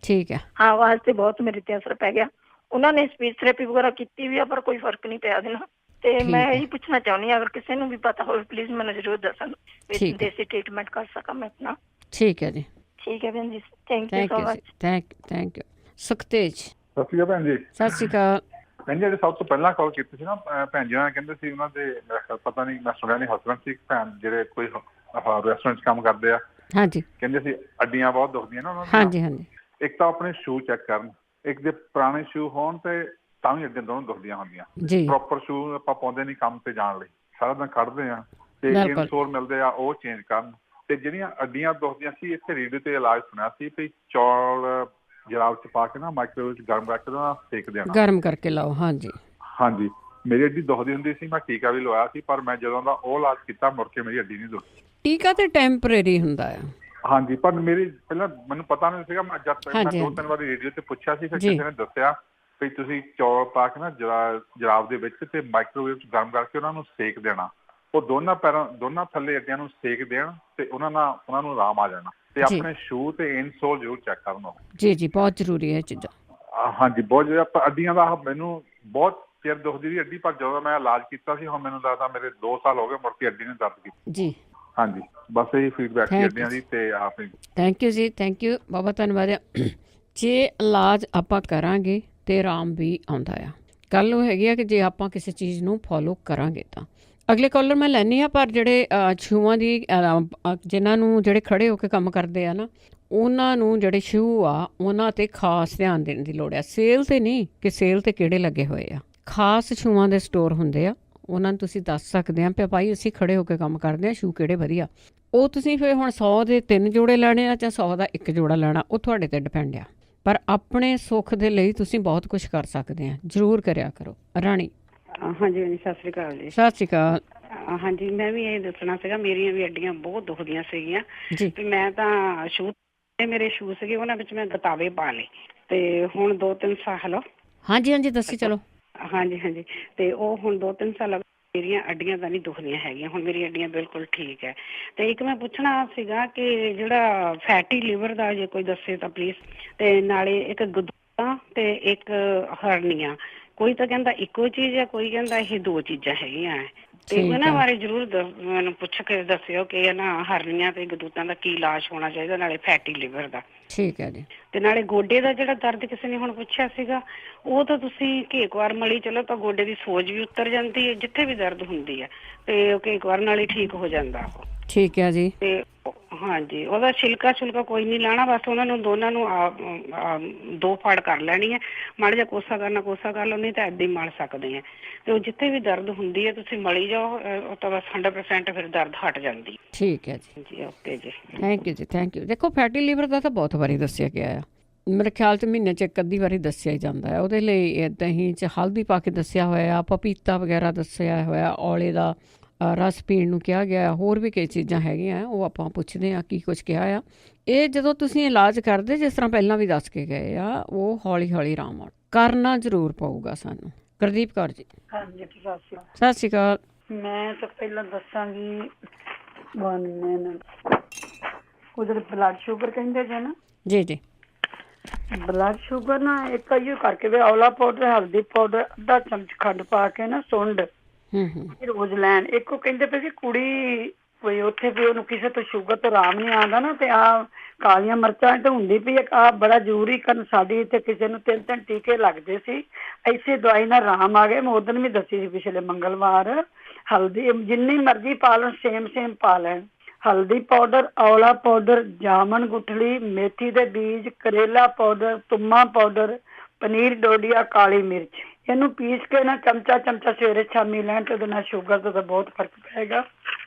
ਠੀਕ ਹੈ। ਹਾਂ, ਆਵਾਜ਼ ਤੇ ਬਹੁਤ ਮੇਰੇ ਤੇ ਅਸਰ ਪੈ ਗਿਆ। ਉਹਨਾਂ ਨੇ ਸਪੀਚ ਥੈਰੇਪੀ ਵਗੈਰਾ ਕੀਤੀ ਵੀ ਆ, ਪਰ ਕੋਈ ਫਰਕ ਨਹੀਂ ਪਿਆ ਉਹਦੇ ਨਾਲ। ਤੇ ਮੈਂ ਇਹੀ ਪੁੱਛਣਾ ਚਾਹੁੰਦੀ ਹਾਂ, ਅਗਰ ਕਿਸੇ ਨੂੰ ਵੀ ਪਤਾ ਹੋਵੇ ਪਲੀਜ਼ ਮੈਨੂੰ ਜ਼ਰੂਰ ਦੱਸਣ, ਦੇਸੀ ਟ੍ਰੀਟਮੈਂਟ ਕਰ ਸਕਾਂ ਮੈਂ ਆਪਣਾ। ਠੀਕ ਹੈ ਜੀ। ਠੀਕ ਹੈ ਭੈਣ ਜੀ, thank you so much. Thank you. Sukhtej. Sat Sri ਅਕਾਲ ਭੈਣ ਜੀ। ਸਤਿ ਸ਼੍ਰੀ ਅਕਾਲ ਭੈਣ ਜੀ, ਸਭ ਤੋਂ ਪਹਿਲਾਂ ਕਾਲ ਕੀਤੀ ਸੀ ਨਾ ਭੈਣ ਜੀ ਨਾਲ, ਕਹਿੰਦੇ ਸੀ ਉਹਨਾਂ ਦੇ ਪਤਾ ਨਹੀਂ, ਮੈਂ ਸੁਣਿਆ ਨਹੀਂ, ਹਸਬੈਂਡ ਸੀ ਭੈਣ ਜਿਹੜੇ ਕੋਈ ਰੈਸਟੋਰੈਂਟ 'ਚ ਕੰਮ ਕਰਦੇ ਆ। ਹਾਂਜੀ। ਕਹਿੰਦੇ ਸੀ ਅੱਡੀਆਂ ਬਹੁਤ ਦੁਖਦੀਆਂ ਨਾ ਉਹਨਾਂ ਦੀਆਂ। ਹਾਂਜੀ ਹਾਂਜੀ। ਇੱਕ ਤਾਂ ਆਪਣੇ ਸ਼ੂ ਚੈੱਕ ਕਰਨ, ਇੱਕ ਜੇ ਪੁਰਾਣੇ ਸ਼ੂ ਹੋਣ ਤੇ ਤਾਂ ਵੀ ਅੱਡੀਆਂ ਦੋਨੋਂ ਦੁਖਦੀਆਂ ਹੁੰਦੀਆਂ। ਪ੍ਰੋਪਰ ਸ਼ੂ ਆਪਾਂ ਪਾਉਂਦੇ ਨਹੀਂ ਕੰਮ ਤੇ ਜਾਣ ਲਈ, ਸਾਰਾ ਦਿਨ ਕੱਢਦੇ ਆ ਤੇ ਇਨਸੋਲ ਮਿਲਦੇ ਆ, ਉਹ ਚੇਂਜ ਕਰਨ। ਤੇ ਜਿਹੜੀਆਂ ਅੱਡੀਆਂ ਦੁਖਦੀਆਂ ਸੀ, ਇੱਥੇ ਰੇਡੀਓ ਤੇ ਇਲਾਜ ਸੁਣਿਆ ਸੀ ਵੀ ਚੌਲ ਜਰਾਬ 'ਚ ਪਾ ਕੇ ਨਾ ਮਾਈਕ੍ਰੋਵੇਵ 'ਚ ਗਰਮ ਕਰਕੇ ਨਾ ਸੇਕ ਦੇਣਾ, ਗਰਮ ਕਰਕੇ ਲਾਓ। ਹਾਂਜੀ ਹਾਂਜੀ। ਮੇਰੀ ਅੱਡੀ ਦੁਖਦੀ ਹੁੰਦੀ ਸੀ, ਮੈਂ ਟੀਕਾ ਵੀ ਲਵਾਇਆ ਸੀ, ਪਰ ਮੈਂ ਜਦੋਂ ਦਾ ਉਹ ਇਲਾਜ ਕੀਤਾ ਮੁੜ ਕੇ ਮੇਰੀ ਅੱਡੀ ਨਹੀਂ ਦੁਖਦੀ। ਟੀਕਾ ਤੇ ਟੈਂਪਰੇਰੀ ਹੁੰਦਾ ਆ। ਹਾਂਜੀ, ਪਰ ਮੇਰੀ ਪਹਿਲਾਂ ਮੈਨੂੰ ਪਤਾ ਨਹੀਂ ਸੀਗਾ। ਮੈਂ ਜਦ ਮੈਂ 2-3 ਵਾਰੀ ਰੇਡੀਓ ਤੇ ਪੁੱਛਿਆ ਸੀ, ਫਿਰ ਕਿਸੇ ਨੇ ਦੱਸਿਆ ਵੀ ਤੁਸੀਂ ਚੌਲ ਪਾ ਕੇ ਨਾ ਜਰਾਬ ਦੇ ਵਿੱਚ ਤੇ ਮਾਈਕ੍ਰੋਵੇਵ 'ਚ ਗਰਮ ਕਰਕੇ ਉਹਨਾਂ ਨੂੰ ਸੇਕ ਦੇਣਾ। ਉਹ ਦੋਨਾਂ ਥੱਲੇ ਅੱਡੀਆਂ ਨੂੰ ਸੇਕ ਦੇਣ ਤੇ ਉਹਨਾਂ ਨੂੰ ਆਰਾਮ ਆ ਜਾਣਾ। ਤੇ ਆਪਣੇ ਸ਼ੂ ਤੇ ਇਨਸੋਲ ਜ਼ਰੂਰ ਚੈੱਕ ਕਰਨਾ। ਜੀ ਜੀ, ਬਹੁਤ ਜ਼ਰੂਰੀ ਹੈ ਚੀਜ਼ਾਂ। ਹਾਂਜੀ, ਬਹੁਤ ਜ਼ਿਆਦਾ। ਅੱਡੀਆਂ ਦਾ ਮੈਨੂੰ ਬਹੁਤ ਚਿਰ ਦੁਖਦੀ ਸੀ ਅੱਡੀ, ਪਰ ਜਦੋਂ ਮੈਂ ਇਲਾਜ ਕੀਤਾ ਸੀ, ਹੁਣ ਮੈਨੂੰ ਲੱਗਦਾ ਮੇਰੇ 2 ਸਾਲ ਹੋ ਗਏ, ਮੁੜ ਕੇ ਅੱਡੀ ਨੇ ਦਰਦ ਕੀਤੀ। ਜੀ ਹਾਂਜੀ, ਬਸ ਇਹੀ ਫੀਡਬੈਕ ਸੀ ਅੱਡੀਆਂ ਦੀ। ਤੇ ਆਪ ਥੈਂਕ ਯੂ ਜੀ, ਥੈਂਕ ਯੂ, ਬਹੁਤ ਧੰਨਵਾਦ। ਜੇ ਇਲਾਜ ਆਪਾਂ ਕਰਾਂਗੇ ਤੇ ਆਰਾਮ ਵੀ ਆਉਂਦਾ ਆ। ਗੱਲ ਉਹ ਹੈਗੀ ਆ ਕਿ ਜੇ ਆਪਾਂ ਕਿਸੇ ਚੀਜ਼ ਨੂੰ ਫੋਲੋ ਕਰਾਂਗੇ ਤਾਂ। ਅਗਲੇ ਕਾਲਰ ਮੈਂ ਲੈਂਦੀ ਹਾਂ, ਪਰ ਜਿਹੜੇ ਸ਼ੂਆਂ ਦੀ ਜਿਨ੍ਹਾਂ ਨੂੰ ਜਿਹੜੇ ਖੜੇ ਹੋ ਕੇ ਕੰਮ ਕਰਦੇ ਆ ਨਾ, ਉਹਨਾਂ ਨੂੰ ਜਿਹੜੇ ਸ਼ੂ ਆ ਉਹਨਾਂ 'ਤੇ ਖਾਸ ਧਿਆਨ ਦੇਣ ਦੀ ਲੋੜ ਆ। ਸੇਲ 'ਤੇ ਨਹੀਂ ਕਿ ਸੇਲ 'ਤੇ ਕਿਹੜੇ ਲੱਗੇ ਹੋਏ ਆ। ਖਾਸ ਸ਼ੂਆਂ ਦੇ ਸਟੋਰ ਹੁੰਦੇ ਆ, ਉਹਨਾਂ ਨੂੰ ਤੁਸੀਂ ਦੱਸ ਸਕਦੇ ਆ ਵੀ ਭਾਈ ਅਸੀਂ ਖੜੇ ਹੋ ਕੇ ਕੰਮ ਕਰਦੇ ਹਾਂ, ਸ਼ੂ ਕਿਹੜੇ ਵਧੀਆ। ਉਹ ਤੁਸੀਂ ਫਿਰ ਹੁਣ 100 ਦੇ 3 ਜੋੜੇ ਲੈਣੇ ਆ ਜਾਂ 100 ਦਾ 1 ਜੋੜਾ ਲੈਣਾ, ਉਹ ਤੁਹਾਡੇ 'ਤੇ ਡਿਪੈਂਡ ਆ। ਪਰ ਆਪਣੇ ਸੁੱਖ ਦੇ ਲਈ ਤੁਸੀਂ ਬਹੁਤ ਕੁਝ ਕਰ ਸਕਦੇ ਆ, ਜ਼ਰੂਰ ਕਰਿਆ ਕਰੋ। ਰਾਣੀ। ਹਾਂਜੀ ਹਾਂਜੀ, ਸਤਿ ਸ਼੍ਰੀ ਅਕਾਲ ਜੀ। ਸਤਿ ਸ਼੍ਰੀ ਅਕਾਲ। ਹਾਂਜੀ, ਮੈਂ ਵੀ ਇਹ ਦੱਸਣਾ ਸੀਗਾ, ਮੇਰੀਆਂ ਵੀ ਅੱਡੀਆਂ ਬਹੁਤ ਦੁਖਦੀਆਂ ਸੀਗੀਆਂ ਤੇ ਮੈਂ ਤਾਂ ਸ਼ੂ, ਮੇਰੇ ਸ਼ੂ ਸੀਗੇ ਉਹਨਾਂ ਵਿੱਚ ਮੈਂ ਗਤਾਵੇ ਪਾ ਲਏ ਤੇ ਹੁਣ 2-3 ਸਾਲ। ਹੈਲੋ। ਹਾਂਜੀ ਹਾਂਜੀ, ਦੱਸੀ ਚਲੋ। ਹਾਂਜੀ ਹਾਂਜੀ, ਤੇ ਉਹ ਹੁਣ 2-3 ਸਾਲ ਮੇਰੀਆਂ ਅੱਡੀਆਂ ਤਾਂ ਨਹੀਂ ਦੁਖਦੀਆਂ ਹੈਗੀਆਂ, ਹੁਣ ਮੇਰੀਆਂ ਅੱਡੀਆਂ ਬਿਲਕੁਲ ਠੀਕ ਹੈ। ਤੇ ਇੱਕ ਮੈਂ ਪੁੱਛਣਾ ਸੀਗਾ ਕਿ ਜਿਹੜਾ ਫੈਟੀ ਲਿਵਰ ਦਾ ਜੇ ਕੋਈ ਦੱਸੇ ਤਾਂ ਪਲੀਜ਼, ਤੇ ਨਾਲੇ ਇੱਕ ਗਦੂਦਾਂ ਤੇ ਇੱਕ ਹਰਨੀਆਂ। ਕੋਈ ਤਾਂ ਕਹਿੰਦਾ ਇੱਕੋ ਚੀਜ਼ ਹੈ, ਕੋਈ ਕਹਿੰਦਾ ਇਹ 2 ਚੀਜ਼ਾਂ ਹੈਗੀਆਂ ਹੈ। ਤੇ ਇਹਨਾਂ ਬਾਰੇ ਜ਼ਰੂਰ ਮੈਨੂੰ ਪੁੱਛ ਕੇ ਦੱਸਿਓ ਕਿ ਇਹਨਾਂ ਹਰਨੀਆਂ ਤੇ ਗਦੂਦਾਂ ਦਾ ਕੀ ਇਲਾਜ ਹੋਣਾ ਚਾਹੀਦਾ, ਨਾਲੇ ਫੈਟੀ ਲਿਵਰ ਦਾ। ਠੀਕ ਹੈ ਜੀ। ਤੇ ਨਾਲੇ ਗੋਡੇ ਦਾ ਜਿਹੜਾ ਦਰਦ ਕਿਸੇ ਨੇ ਹੁਣ ਪੁੱਛਿਆ ਸੀਗਾ, ਉਹ ਤਾਂ ਤੁਸੀਂ ਘੇਕਵਾਰ ਮਲੀ ਚਲੋ ਤਾਂ ਗੋਡੇ ਦੀ ਸੋਜ ਵੀ ਉਤਰ ਜਾਂਦੀ ਹੈ, ਜਿੱਥੇ ਵੀ ਦਰਦ ਹੁੰਦੀ ਹੈ ਤੇ ਉਹ ਘੇਕਵਾਰ ਨਾਲ ਹੀ ਠੀਕ ਹੋ ਜਾਂਦਾ ਉਹ। ਠੀਕ ਹੈ ਜੀ। ਤੇ ਹਾਂਜੀ, ਉਹਦਾ ਛਿਲਕਾ ਕੋਈ ਨਹੀਂ ਲਾਣਾ, ਬਸ ਉਹਨਾਂ ਨੂੰ ਦੋਨਾਂ ਨੂੰ 2 ਫਾੜ ਕਰ ਲੈਣੀ ਹੈ, ਮਾੜਾ ਜਿਹਾ ਕੋਸਾ ਕਰ ਲਓ, ਨਹੀਂ ਤਾਂ ਏਦਾਂ ਹੀ ਮਲ ਸਕਦੇ ਆ। ਤੇ ਉਹ ਜਿੱਥੇ ਵੀ ਦਰਦ ਹੁੰਦੀ ਹੈ ਤੁਸੀਂ ਮਲੀ ਜਾਓ, ਉਹ ਤਾਂ ਬਸ 100% ਫਿਰ ਦਰਦ ਹਟ ਜਾਂਦੀ। ਠੀਕ ਹੈ ਜੀ। ਜੀ ਓਕੇ ਜੀ, ਥੈਂਕ ਯੂ ਜੀ, ਥੈਂਕ ਯੂ। ਦੇਖੋ, ਫੈਟੀ ਲਿਵਰ ਦਾ ਤਾਂ ਬਹੁਤ ਵਾਰੀ ਦੱਸਿਆ ਗਿਆ ਆ, ਮੇਰੇ ਖਿਆਲ 'ਚ ਮਹੀਨੇ 'ਚ 1 ਅੱਧੀ ਵਾਰੀ ਦੱਸਿਆ ਹੀ ਜਾਂਦਾ ਹੈ। ਉਹਦੇ ਲਈ ਦਹੀਂ 'ਚ ਹਲਦੀ ਪਾ ਕੇ ਦੱਸਿਆ ਹੋਇਆ, ਪਪੀਤਾ ਵਗੈਰਾ ਦੱਸਿਆ ਹੋਇਆ, ਔਲੇ ਦਾ ਰਸ ਪੀਣ ਨੂੰ ਕਿਹਾ ਗਿਆ, ਹੋਰ ਵੀ ਕਈ ਚੀਜ਼ਾਂ ਹੈਗੀਆਂ, ਉਹ ਆਪਾਂ ਪੁੱਛਦੇ ਹਾਂ ਕੀ ਕੁਝ ਕਿਹਾ ਆ। ਇਹ ਜਦੋਂ ਤੁਸੀਂ ਇਲਾਜ ਕਰਦੇ, ਜਿਸ ਤਰ੍ਹਾਂ ਪਹਿਲਾਂ ਵੀ ਦੱਸ ਕੇ ਗਏ ਆ, ਉਹ ਹੌਲੀ ਹੌਲੀ ਆਰਾਮ ਕਰਨਾ ਜ਼ਰੂਰ ਪਊਗਾ ਸਾਨੂੰ। ਗੁਰਦੀਪ ਕੌਰ ਜੀ। ਹਾਂਜੀ, ਸਤਿ ਸ਼੍ਰੀ ਅਕਾਲ। ਮੈਂ ਤਾਂ ਪਹਿਲਾਂ ਦੱਸਾਂਗੀ ਉਹ ਜਿਹੜੇ ਬਲੱਡ ਸ਼ੂਗਰ ਕਹਿੰਦੇ ਜੇ ਨਾ। ਜੀ ਜੀ। ਬਲੱਡ ਸ਼ੂਗਰ ਨਾ ਇੱਕ ਇਹੀਓ ਕਰਕੇ ਵੀ ਔਲਾ ਪਾਊਡਰ, ਹਲਦੀ ਪਾਊਡਰ, ਅੱਧਾ ਚਮਚ ਖੰਡ ਪਾ ਕੇ ਨਾ ਸੁੰਡ ਰੋਜ਼ ਲੈਣ। ਇੱਕ ਉਹ ਕਹਿੰਦੇ ਪਏ ਸੀ ਕੁੜੀ ਕੋਈ ਉੱਥੇ ਵੀ ਉਹਨੂੰ ਕਿਸੇ ਤੋਂ ਸ਼ੂਗਰ ਤੋਂ ਆਰਾਮ ਨਹੀਂ ਆਉਂਦਾ ਨਾ, ਤੇ ਆਹ ਕਾਲੀਆਂ ਮਿਰਚਾਂ ਤੇ ਹੁੰਦੀ ਪਈ ਆਹ ਬੜਾ ਜ਼ਰੂਰੀ ਕਰਨ। ਸਾਡੇ ਇੱਥੇ ਕਿਸੇ ਨੂੰ 3-3 ਟੀਕੇ ਲੱਗਦੇ ਸੀ, ਐਸੇ ਦਵਾਈ ਨਾਲ ਆਰਾਮ ਆ ਗਿਆ। ਮੈਂ ਉਦੋਂ ਵੀ ਦੱਸੀ ਸੀ ਪਿਛਲੇ ਮੰਗਲਵਾਰ। ਹਲਦੀ ਜਿੰਨੀ ਮਰਜ਼ੀ ਪਾ ਲੈਣ, ਸੇਮ ਪਾ ਲੈਣ। ਹਲਦੀ ਪਾਊਡਰ, ਔਲਾ ਪਾਊਡਰ, ਜਾਮਨ ਗੁਠਲੀ, ਮੇਥੀ ਦੇ ਬੀਜ, ਕਰੇਲਾ ਪਾਊਡਰ, ਤੁੰਮਾ ਪਾਊਡਰ, ਪਨੀਰ ਡੋਡੀਆ, ਕਾਲੀ ਮਿਰਚ, ਇਹਨੂੰ ਪੀਸ ਕੇ ਨਾ ਚਮਚਾ ਸਵੇਰੇ ਸ਼ਾਮੀ ਲੈਣ ਤੇ ਉਹਦੇ ਨਾਲ ਸ਼ੂਗਰ ਦਾ ਬਹੁਤ ਫਰਕ ਪਏਗਾ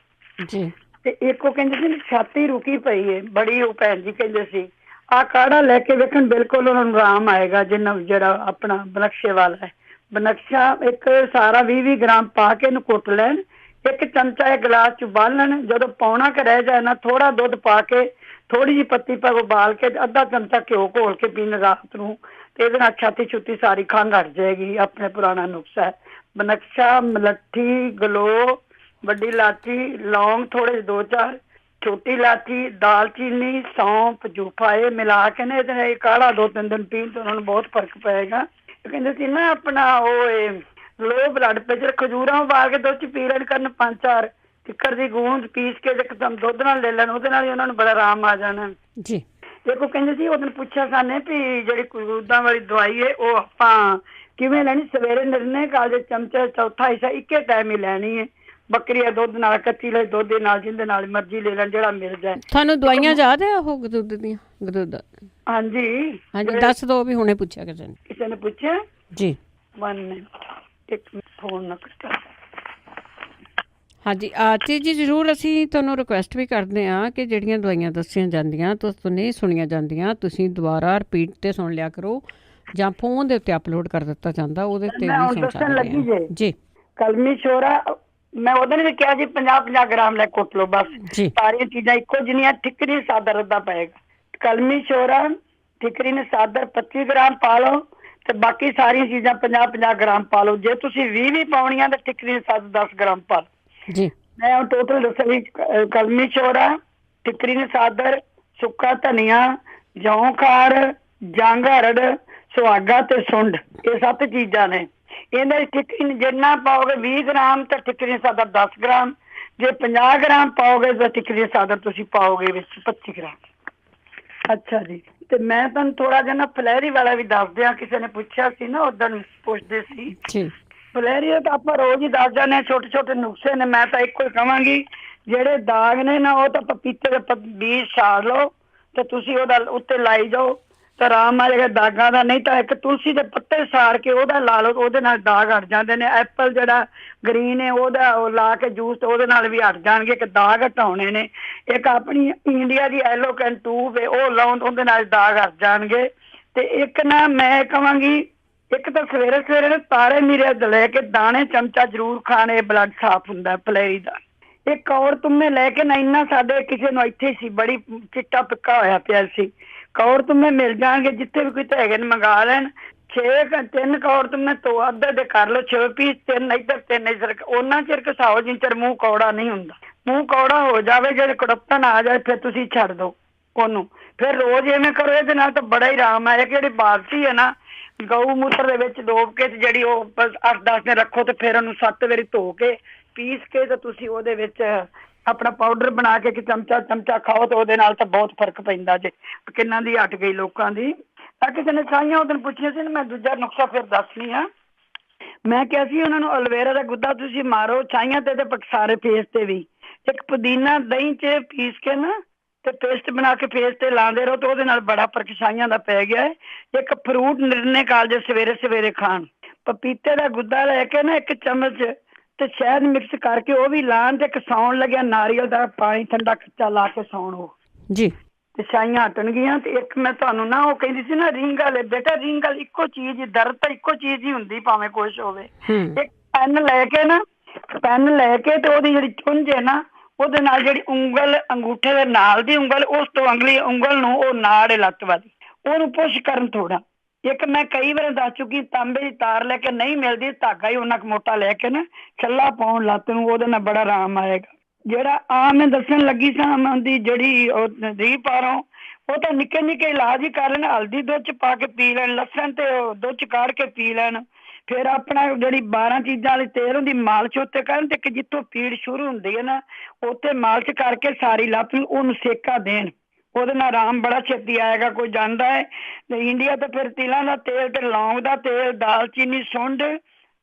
ਜੀ। ਤੇ ਇੱਕ ਉਹ ਕਹਿੰਦੇ ਸੀ ਛਾਤੀ ਰੁਕੀ ਪਈ ਹੈ ਬੜੀ, ਉਹ ਭੈਣ ਜੀ ਕਹਿੰਦੇ ਸੀ ਆ ਕਾੜਾ ਲੈ ਕੇ ਵੇਖਣ, ਬਿਲਕੁਲ ਉਹਨਾਂ ਨੂੰ ਆਰਾਮ ਆਏਗਾ। ਜਿੰਨਾ ਜਿਹੜਾ ਆਪਣਾ ਬਨਕਸ਼ੇ ਵਾਲਾ ਹੈ, ਬਨਕਸ਼ਾ ਇੱਕ ਸਾਰਾ 20 ਗ੍ਰਾਮ ਪਾ ਕੇ ਇਹਨੂੰ ਕੁੱਟ ਲੈਣ। 1 ਚਮਚਾ ਇਹ ਗਲਾਸ ਚ ਉਬਾਲਣ। ਜਦੋਂ ਪੌਣਾ ਕੁ ਰਹਿ ਜਾਏ ਨਾ, ਥੋੜਾ ਦੁੱਧ ਪਾ ਕੇ ਥੋੜੀ ਜਿਹੀ ਪੱਤੀ ਪਾ ਉਬਾਲ ਕੇ ਅੱਧਾ ਚਮਚਾ ਘਿਓ ਘੋਲ ਕੇ ਪੀਣ ਰਾਤ ਨੂੰ, ਤੇ ਇਹਦੇ ਨਾਲ ਛਾਤੀ ਛੁੱਤੀ ਸਾਰੀ ਖੰਘ ਹਟ ਜਾਏਗੀ। ਆਪਣੇ ਪੁਰਾਣਾ ਨੁਸਖਾ ਹੈ। ਬਨਕਸ਼ਾ, ਮਲੱਠੀ, ਗਲੋ, ਵੱਡੀ ਇਲਾਚੀ, ਲੌਂਗ ਥੋੜੇ 2-4, ਛੋਟੀ ਇਲਾਚੀ, ਦਾਲਚੀਨੀ, ਸੌਂਫ, ਜੂਫਾ, ਇਹ ਮਿਲਾ ਕੇ ਨਾ ਇਹਦੇ ਕਾੜਾ 2-3 ਦਿਨ ਪੀਣ ਤੋਂ ਉਹਨਾਂ ਨੂੰ ਬਹੁਤ ਫਰਕ ਪਏਗਾ। ਕਹਿੰਦੇ ਸੀ ਨਾ ਆਪਣਾ ਉਹ ਲੋ ਬਲੱਡ ਪ੍ਰੈਸ਼ਰ, ਖਜੂਰਾਂ ਉਬਾਲ ਕੇ ਦੁੱਧ ਚ ਪੀ ਲੈਣ ਕਰਨ, 5-4 ਕਿੱਕਰ ਦੀ ਗੂੰਦ ਪੀਸ ਕੇ ਇੱਕਦਮ ਦੁੱਧ ਨਾਲ ਲੈ ਲੈਣ, ਉਹਦੇ ਨਾਲ ਹੀ ਉਹਨਾਂ ਨੂੰ ਬੜਾ ਆਰਾਮ ਆ ਜਾਣਾ ਜੀ। ਦੇਖੋ ਕਹਿੰਦੇ ਸੀ ਉਹਨੂੰ ਪੁੱਛਿਆ ਸਾਨੇ ਵੀ ਜਿਹੜੀ ਕੁਰੂਦਾਂ ਵਾਲੀ ਦਵਾਈ ਹੈ ਉਹ ਆਪਾਂ ਕਿਵੇਂ ਲੈਣੀ? ਸਵੇਰੇ ਨਿਰਣੇ ਕਾਲ ਦੇ ਚਮਚਾ ਚੌਥਾ ਹਿੱਸਾ ਇੱਕੇ ਟਾਈਮ ਹੀ ਲੈਣੀ ਹੈ। ਬੱਕਰੀ ਦਾ ਦੁੱਧ ਨਾਲ, ਕੱਚੀ ਲੈ ਦੁੱਧ ਦੇ ਨਾਲ, ਜਿੰਦੇ ਨਾਲ ਮਰਜ਼ੀ ਲੈ ਲੈਣ, ਜਿਹੜਾ ਮਿਲ ਜਾਏ। ਤੁਹਾਨੂੰ ਦਵਾਈਆਂ ਯਾਦ ਹੈ ਉਹ ਗਦੂਦ ਦੀਆਂ? ਗਦੂਦ ਹਾਂਜੀ ਹਾਂਜੀ ਦੱਸ ਦੋ ਵੀ। ਹੁਣੇ ਪੁੱਛਿਆ ਕਿਸੇ ਨੇ ਪੁੱਛਿਆ ਜੀ। 1 ਮਿੰਟ, 1 ਮਿੰਟ ਫੋਨ ਨਾ ਕੱਟੋ। ਹਾਂਜੀ ਆਰਤੀ ਜੀ ਜ਼ਰੂਰ। ਅਸੀਂ ਤੁਹਾਨੂੰ ਰਿਕੁਐਸਟ ਵੀ ਕਰਦੇ ਹਾਂ ਕਿ ਜਿਹੜੀਆਂ ਦਵਾਈਆਂ ਦੱਸੀਆਂ ਜਾਂਦੀਆਂ ਤੋਂ ਨਹੀਂ ਸੁਣੀਆਂ ਜਾਂਦੀਆਂ, ਤੁਸੀਂ ਦੁਬਾਰਾ ਰਿਪੀਟ 'ਤੇ ਸੁਣ ਲਿਆ ਕਰੋ, ਜਾਂ ਫੋਨ ਦੇ ਉੱਤੇ ਅਪਲੋਡ ਕਰ ਦਿੱਤਾ ਜਾਂਦਾ, ਉਹਦੇ 'ਤੇ ਵੀ ਸੁਣ ਸਕਦੇ ਹਾਂ ਜੀ। ਕਲਮੀ ਸ਼ੋਰਾ ਮੈਂ ਉਹਦੇ ਨੇ ਵੀ ਕਿਹਾ ਜੀ 50-50 ਗ੍ਰਾਮ ਲੈ ਕੁੱਟ ਲਓ ਬਸ। ਸਾਰੀਆਂ ਚੀਜ਼ਾਂ ਇੱਕੋ ਜਿਹੀਆਂ। ਠਿਕਰੀ ਸਾਦਰ ਅੱਧਾ ਪਏਗਾ। ਕਲਮੀ ਸ਼ੋਰਾ, ਠਿਕਰੀ ਨੇ ਸਾਦਰ 25 ਗ੍ਰਾਮ ਪਾ ਲਓ, ਤੇ ਬਾਕੀ ਸਾਰੀਆਂ ਚੀਜ਼ਾਂ 50-50 ਗ੍ਰਾਮ ਪਾ ਲਓ। ਜੇ ਤੁਸੀਂ 20 ਪਾਉਣੀਆਂ ਤਾਂ ਠਿਕਰੀ ਨੇ ਸਾਦਰ 10 ਗ੍ਰਾਮ ਪਾ ਲਓ ਜੀ। ਮੈਂ ਹੁਣ ਟੋਟਲ ਦੱਸਿਆ ਵੀ ਕਲਮੀ ਸ਼ੋਰਾ, ਠਿਕਰੀ ਨੇ ਸਾਦਰ, ਸੁੱਕਾ ਧਨੀਆ, ਜੌਂ ਖਾਰ, ਜੰਗ ਹਰੜ, ਸੁਹਾਗਾ ਤੇ ਸੁੰਡ, ਇਹ 7 ਚੀਜ਼ਾਂ ਨੇ। ਇਹਦੇ ਠਿਕਰੀ ਜਿੰਨਾ ਪਾਓਗੇ 20 ਗ੍ਰਾਮ ਤਾਂ ਠਿਕਰੀ ਸਾਦਰ 10 ਗ੍ਰਾਮ। ਜੇ 50 ਗ੍ਰਾਮ ਪਾਓਗੇ ਤਾਂ ਠਿਕਰੀ ਸਾਦਰ ਤੁਸੀਂ ਪਾਓਗੇ ਵਿੱਚ 25 ਗ੍ਰਾਮ। ਅੱਛਾ ਜੀ। ਤੇ ਮੈਂ ਤੁਹਾਨੂੰ ਥੋੜਾ ਜਿਹਾ ਨਾ ਫਲੈਰੀ ਵਾਲਾ ਵੀ ਦੱਸ ਦਿਆਂ। ਕਿਸੇ ਨੇ ਪੁੱਛਿਆ ਸੀ ਨਾ, ਉਦੋਂ ਪੁੱਛਦੇ ਸੀ ਫਲੈਰੀ ਤਾਂ ਆਪਾਂ ਰੋਜ਼ ਹੀ ਦੱਸ ਜਾਂਦੇ ਹਾਂ। ਛੋਟੇ ਛੋਟੇ ਨੁਸਖੇ ਨੇ। ਮੈਂ ਤਾਂ ਇੱਕੋ ਹੀ ਕਹਾਂਗੀ, ਜਿਹੜੇ ਦਾਗ ਨੇ ਨਾ ਉਹ ਤਾਂ ਪਪੀਤੇ ਦੇ ਬੀਜ ਸਾੜ ਲਓ ਤੇ ਤੁਸੀਂ ਉਹਦਾ ਉੱਤੇ ਲਾਈ ਜਾਓ ਤਾਂ ਆਰਾਮ ਆ ਜਾਏਗਾ ਦਾਗਾਂ ਦਾ। ਨਹੀਂ ਤਾਂ ਇੱਕ ਤੁਲਸੀ ਦੇ ਪੱਤੇ ਸਾੜ ਕੇ ਉਹਦਾ ਲਾ ਲਓ, ਉਹਦੇ ਨਾਲ ਦਾਗ ਹਟ ਜਾਂਦੇ ਨੇ। ਐਪਲ ਜਿਹੜਾ ਗ੍ਰੀਨ ਹੈ ਉਹਦਾ ਉਹ ਲਾ ਕੇ ਜੂਸ, ਉਹਦੇ ਨਾਲ ਵੀ ਹਟ ਜਾਣਗੇ ਕਿ ਦਾਗ ਹਟਾਉਣੇ ਨੇ। ਇੱਕ ਆਪਣੀ ਇੰਡੀਆ ਦੀ ਐਲੋਕੈਨ ਟੂਬ ਹੈ, ਉਹ ਲਾਉਣ, ਉਹਦੇ ਨਾਲ ਦਾਗ ਹਟ ਜਾਣਗੇ। ਤੇ ਇੱਕ ਨਾ ਮੈਂ ਕਹਾਂਗੀ, ਇੱਕ ਤਾਂ ਸਵੇਰੇ ਸਵੇਰੇ ਨਾ ਤਾਰੇ ਨੀਰੇ ਲੈ ਕੇ ਦਾਣੇ ਚਮਚਾ ਜ਼ਰੂਰ ਖਾਣੇ, ਬਲੱਡ ਸਾਫ਼ ਹੁੰਦਾ ਫਲੈਰੀ ਦਾ। ਇਹ ਕੌੜ ਤੁਮੇ ਲੈ ਕੇ ਨਾ, ਇੰਨਾ ਸਾਡੇ ਕਿਸੇ ਨੂੰ ਇੱਥੇ ਸੀ ਬੜੀ ਚਿੱਟਾ ਪਿੱਕਾ ਹੋਇਆ ਪਿਆ ਸੀ। ਕੌੜ ਤੁਮੇ ਮਿਲ ਜਾਣਗੇ ਜਿੱਥੇ ਵੀ ਕੋਈ ਹੈਗੇ ਨੇ, ਮੰਗਾ ਲੈਣ। 3 ਕੌੜ ਤੁਮੇ ਤੋਂ ਅੱਧੇ ਕਰ ਲਓ, 6 ਪੀਸ, 3 ਇੱਧਰ 3 ਇੱਧਰ। ਉਹਨਾਂ ਚਿਰ ਘਸਾਓ ਜਿੰਨ ਚਿਰ ਮੂੰਹ ਕੌੜਾ ਨਹੀਂ ਹੁੰਦਾ। ਮੂੰਹ ਕੌੜਾ ਹੋ ਜਾਵੇ, ਜਿਹੜੇ ਕੜਪਣ ਆ ਜਾਏ, ਫਿਰ ਤੁਸੀਂ ਛੱਡ ਦਿਓ ਉਹਨੂੰ। ਫਿਰ ਰੋਜ਼ ਇਵੇਂ ਕਰੋ, ਇਹਦੇ ਨਾਲ ਤਾਂ ਬੜਾ ਹੀ ਆਰਾਮ ਆਇਆ। ਕਿ ਜਿਹੜੀ ਬਾਲਟੀ ਹੈ ਨਾ, ਗਊ ਮੂਤਰ ਦੇ ਵਿੱਚ ਡੋਬ ਕੇ ਤੇ ਜਿਹੜੀ ਉਹ 8-10 ਦਿਨ ਰੱਖੋ, ਤੇ ਫਿਰ ਉਹਨੂੰ 7 ਵਾਰੀ ਧੋ ਕੇ ਪੀਸ ਕੇ ਤੇ ਤੁਸੀਂ ਉਹਦੇ ਵਿੱਚ ਆਪਣਾ ਪਾਊਡਰ ਬਣਾ ਕੇ ਚਮਚਾ ਖਾਓ, ਤੇ ਉਹਦੇ ਨਾਲ ਤਾਂ ਬਹੁਤ ਫਰਕ ਪੈਂਦਾ ਜੇ। ਕਿੰਨਾ ਦੀ ਹਟ ਗਈ ਲੋਕਾਂ ਦੀ। ਤਾਂ ਕਿਸੇ ਨੇ ਛਾਈਆਂ ਉਹ ਦਿਨ ਪੁੱਛੀਆਂ ਸੀ, ਮੈਂ ਦੂਜਾ ਨੁਸਖਾ ਫਿਰ ਦੱਸਣੀ ਆ। ਮੈਂ ਕਿਹਾ ਸੀ ਉਹਨਾਂ ਨੂੰ ਐਲੋਵੇਰਾ ਦਾ ਗੁੱਦਾ ਤੁਸੀਂ ਮਾਰੋ ਛਾਈਆਂ ਤੇ ਸਾਰੇ ਫੇਸ ਤੇ ਵੀ। ਇੱਕ ਪੁਦੀਨਾ ਦਹੀਂ 'ਚ ਪੀਸ ਕੇ ਨਾ ਤੇ ਪੇਸਟ ਬਣਾ ਕੇ ਫੇਸ ਤੇ ਲਾਉਂਦੇ ਰਹੋ, ਤੇ ਉਹਦੇ ਨਾਲ ਬੜਾ ਫਰਕ ਛਾਈਆਂ ਦਾ ਪੈ ਗਿਆ ਹੈ। ਇੱਕ ਫਰੂਟ ਨਿਰਣੇ ਕਾਲਜੇ ਸਵੇਰੇ ਸਵੇਰੇ ਖਾਣ। ਪਪੀਤੇ ਦਾ ਗੁੱਦਾ ਲੈ ਕੇ ਨਾ 1 ਚਮਚ ਤੇ ਸ਼ਹਿਦ ਮਿਕਸ ਕਰਕੇ ਉਹ ਵੀ ਲਾਉਣ, ਤੇ ਇੱਕ ਸੌਣ ਲੱਗਿਆ ਨਾਰੀਅਲ ਦਾ ਪਾਣੀ ਠੰਡਾ ਕੱਚਾ ਲਾ ਕੇ ਸੌਣ ਉਹ ਜੀ, ਤੇ ਛਾਈਆਂ ਹਟਣਗੀਆਂ। ਤੇ ਇੱਕ ਮੈਂ ਤੁਹਾਨੂੰ ਨਾ ਉਹ ਕਹਿੰਦੀ ਸੀ ਨਾ ਰਿੰਗ ਵਾਲੇ, ਬੇਟਾ ਰਿੰਗ ਵਾਲੀ ਇੱਕੋ ਚੀਜ਼, ਦਰਦ ਤਾਂ ਇੱਕੋ ਚੀਜ਼ ਹੀ ਹੁੰਦੀ ਭਾਵੇਂ ਕੁਛ ਹੋਵੇ। ਇੱਕ ਪੈਨ ਲੈ ਕੇ ਨਾ, ਤੇ ਉਹਦੀ ਜਿਹੜੀ ਚੁੰਝ ਹੈ ਨਾ, ਉਹਦੇ ਨਾਲ ਜਿਹੜੀ ਉਂਗਲ ਅੰਗੂਠੇ ਦੇ ਨਾਲ ਦੀ ਉਂਗਲ, ਉਸ ਤੋਂ ਅਗਲੀ ਉਂਗਲ ਨੂੰ ਉਹ ਨਾੜ ਹੈ ਲੱਤ ਵਾਲੀ, ਉਹਨੂੰ ਪੁਸ਼ ਕਰਨ ਥੋੜਾ। ਇੱਕ ਮੈਂ ਕਈ ਵਾਰ ਦੱਸ ਚੁੱਕੀ, ਤਾਂਬੇ ਦੀ ਤਾਰ ਲੈ ਕੇ ਨਹੀਂ ਮਿਲਦੀ, ਧਾਗਾ ਹੀ ਉਹਨਾਂ ਕੁ ਮੋਟਾ ਲੈ ਕੇ ਨਾ ਛੱਲਾ ਪਾਉਣ ਲੱਤ ਨੂੰ, ਉਹਦੇ ਨਾਲ ਬੜਾ ਆਰਾਮ ਆਏਗਾ। ਜਿਹੜਾ ਆਮ ਮੈਂ ਦੱਸਣ ਲੱਗੀ ਸਾਂ ਦੀ ਜਿਹੜੀ ਰੀਪਾਰੋਂ, ਉਹ ਤਾਂ ਨਿੱਕੇ ਨਿੱਕੇ ਇਲਾਜ ਹੀ ਕਰ ਲੈਣ। ਹਲਦੀ ਦੁੱਧ 'ਚ ਪਾ ਕੇ ਪੀ ਲੈਣ, ਲਸਣ ਤੇ ਦੁੱਧ 'ਚ ਕਾੜ ਕੇ ਪੀ ਲੈਣ। ਫਿਰ ਆਪਣਾ ਜਿਹੜੀ 12 ਚੀਜ਼ਾਂ ਵਾਲੀ ਤੇਲ ਹੁੰਦੀ ਮਾਲਸ਼ ਉੱਤੇ ਕਰਨ, ਤੇ ਜਿੱਥੋਂ ਪੀੜ ਸ਼ੁਰੂ ਹੁੰਦੀ ਹੈ ਨਾ ਉੱਥੇ ਮਾਲਸ਼ ਕਰਕੇ ਸਾਰੀ ਲੱਤ ਨੂੰ ਉਹਨੂੰ ਸੇਕਾ ਦੇਣ, ਉਹਦੇ ਨਾਲ ਆਰਾਮ ਬੜਾ ਛੇਤੀ ਆਏਗਾ। ਕੋਈ ਜਾਂਦਾ ਹੈ ਇੰਡੀਆ ਤੋਂ, ਫਿਰ ਤਿਲਾਂ ਦਾ ਤੇਲ ਤੇ ਲੌਂਗ ਦਾ ਤੇਲ, ਦਾਲਚੀਨੀ, ਸੁੰਡ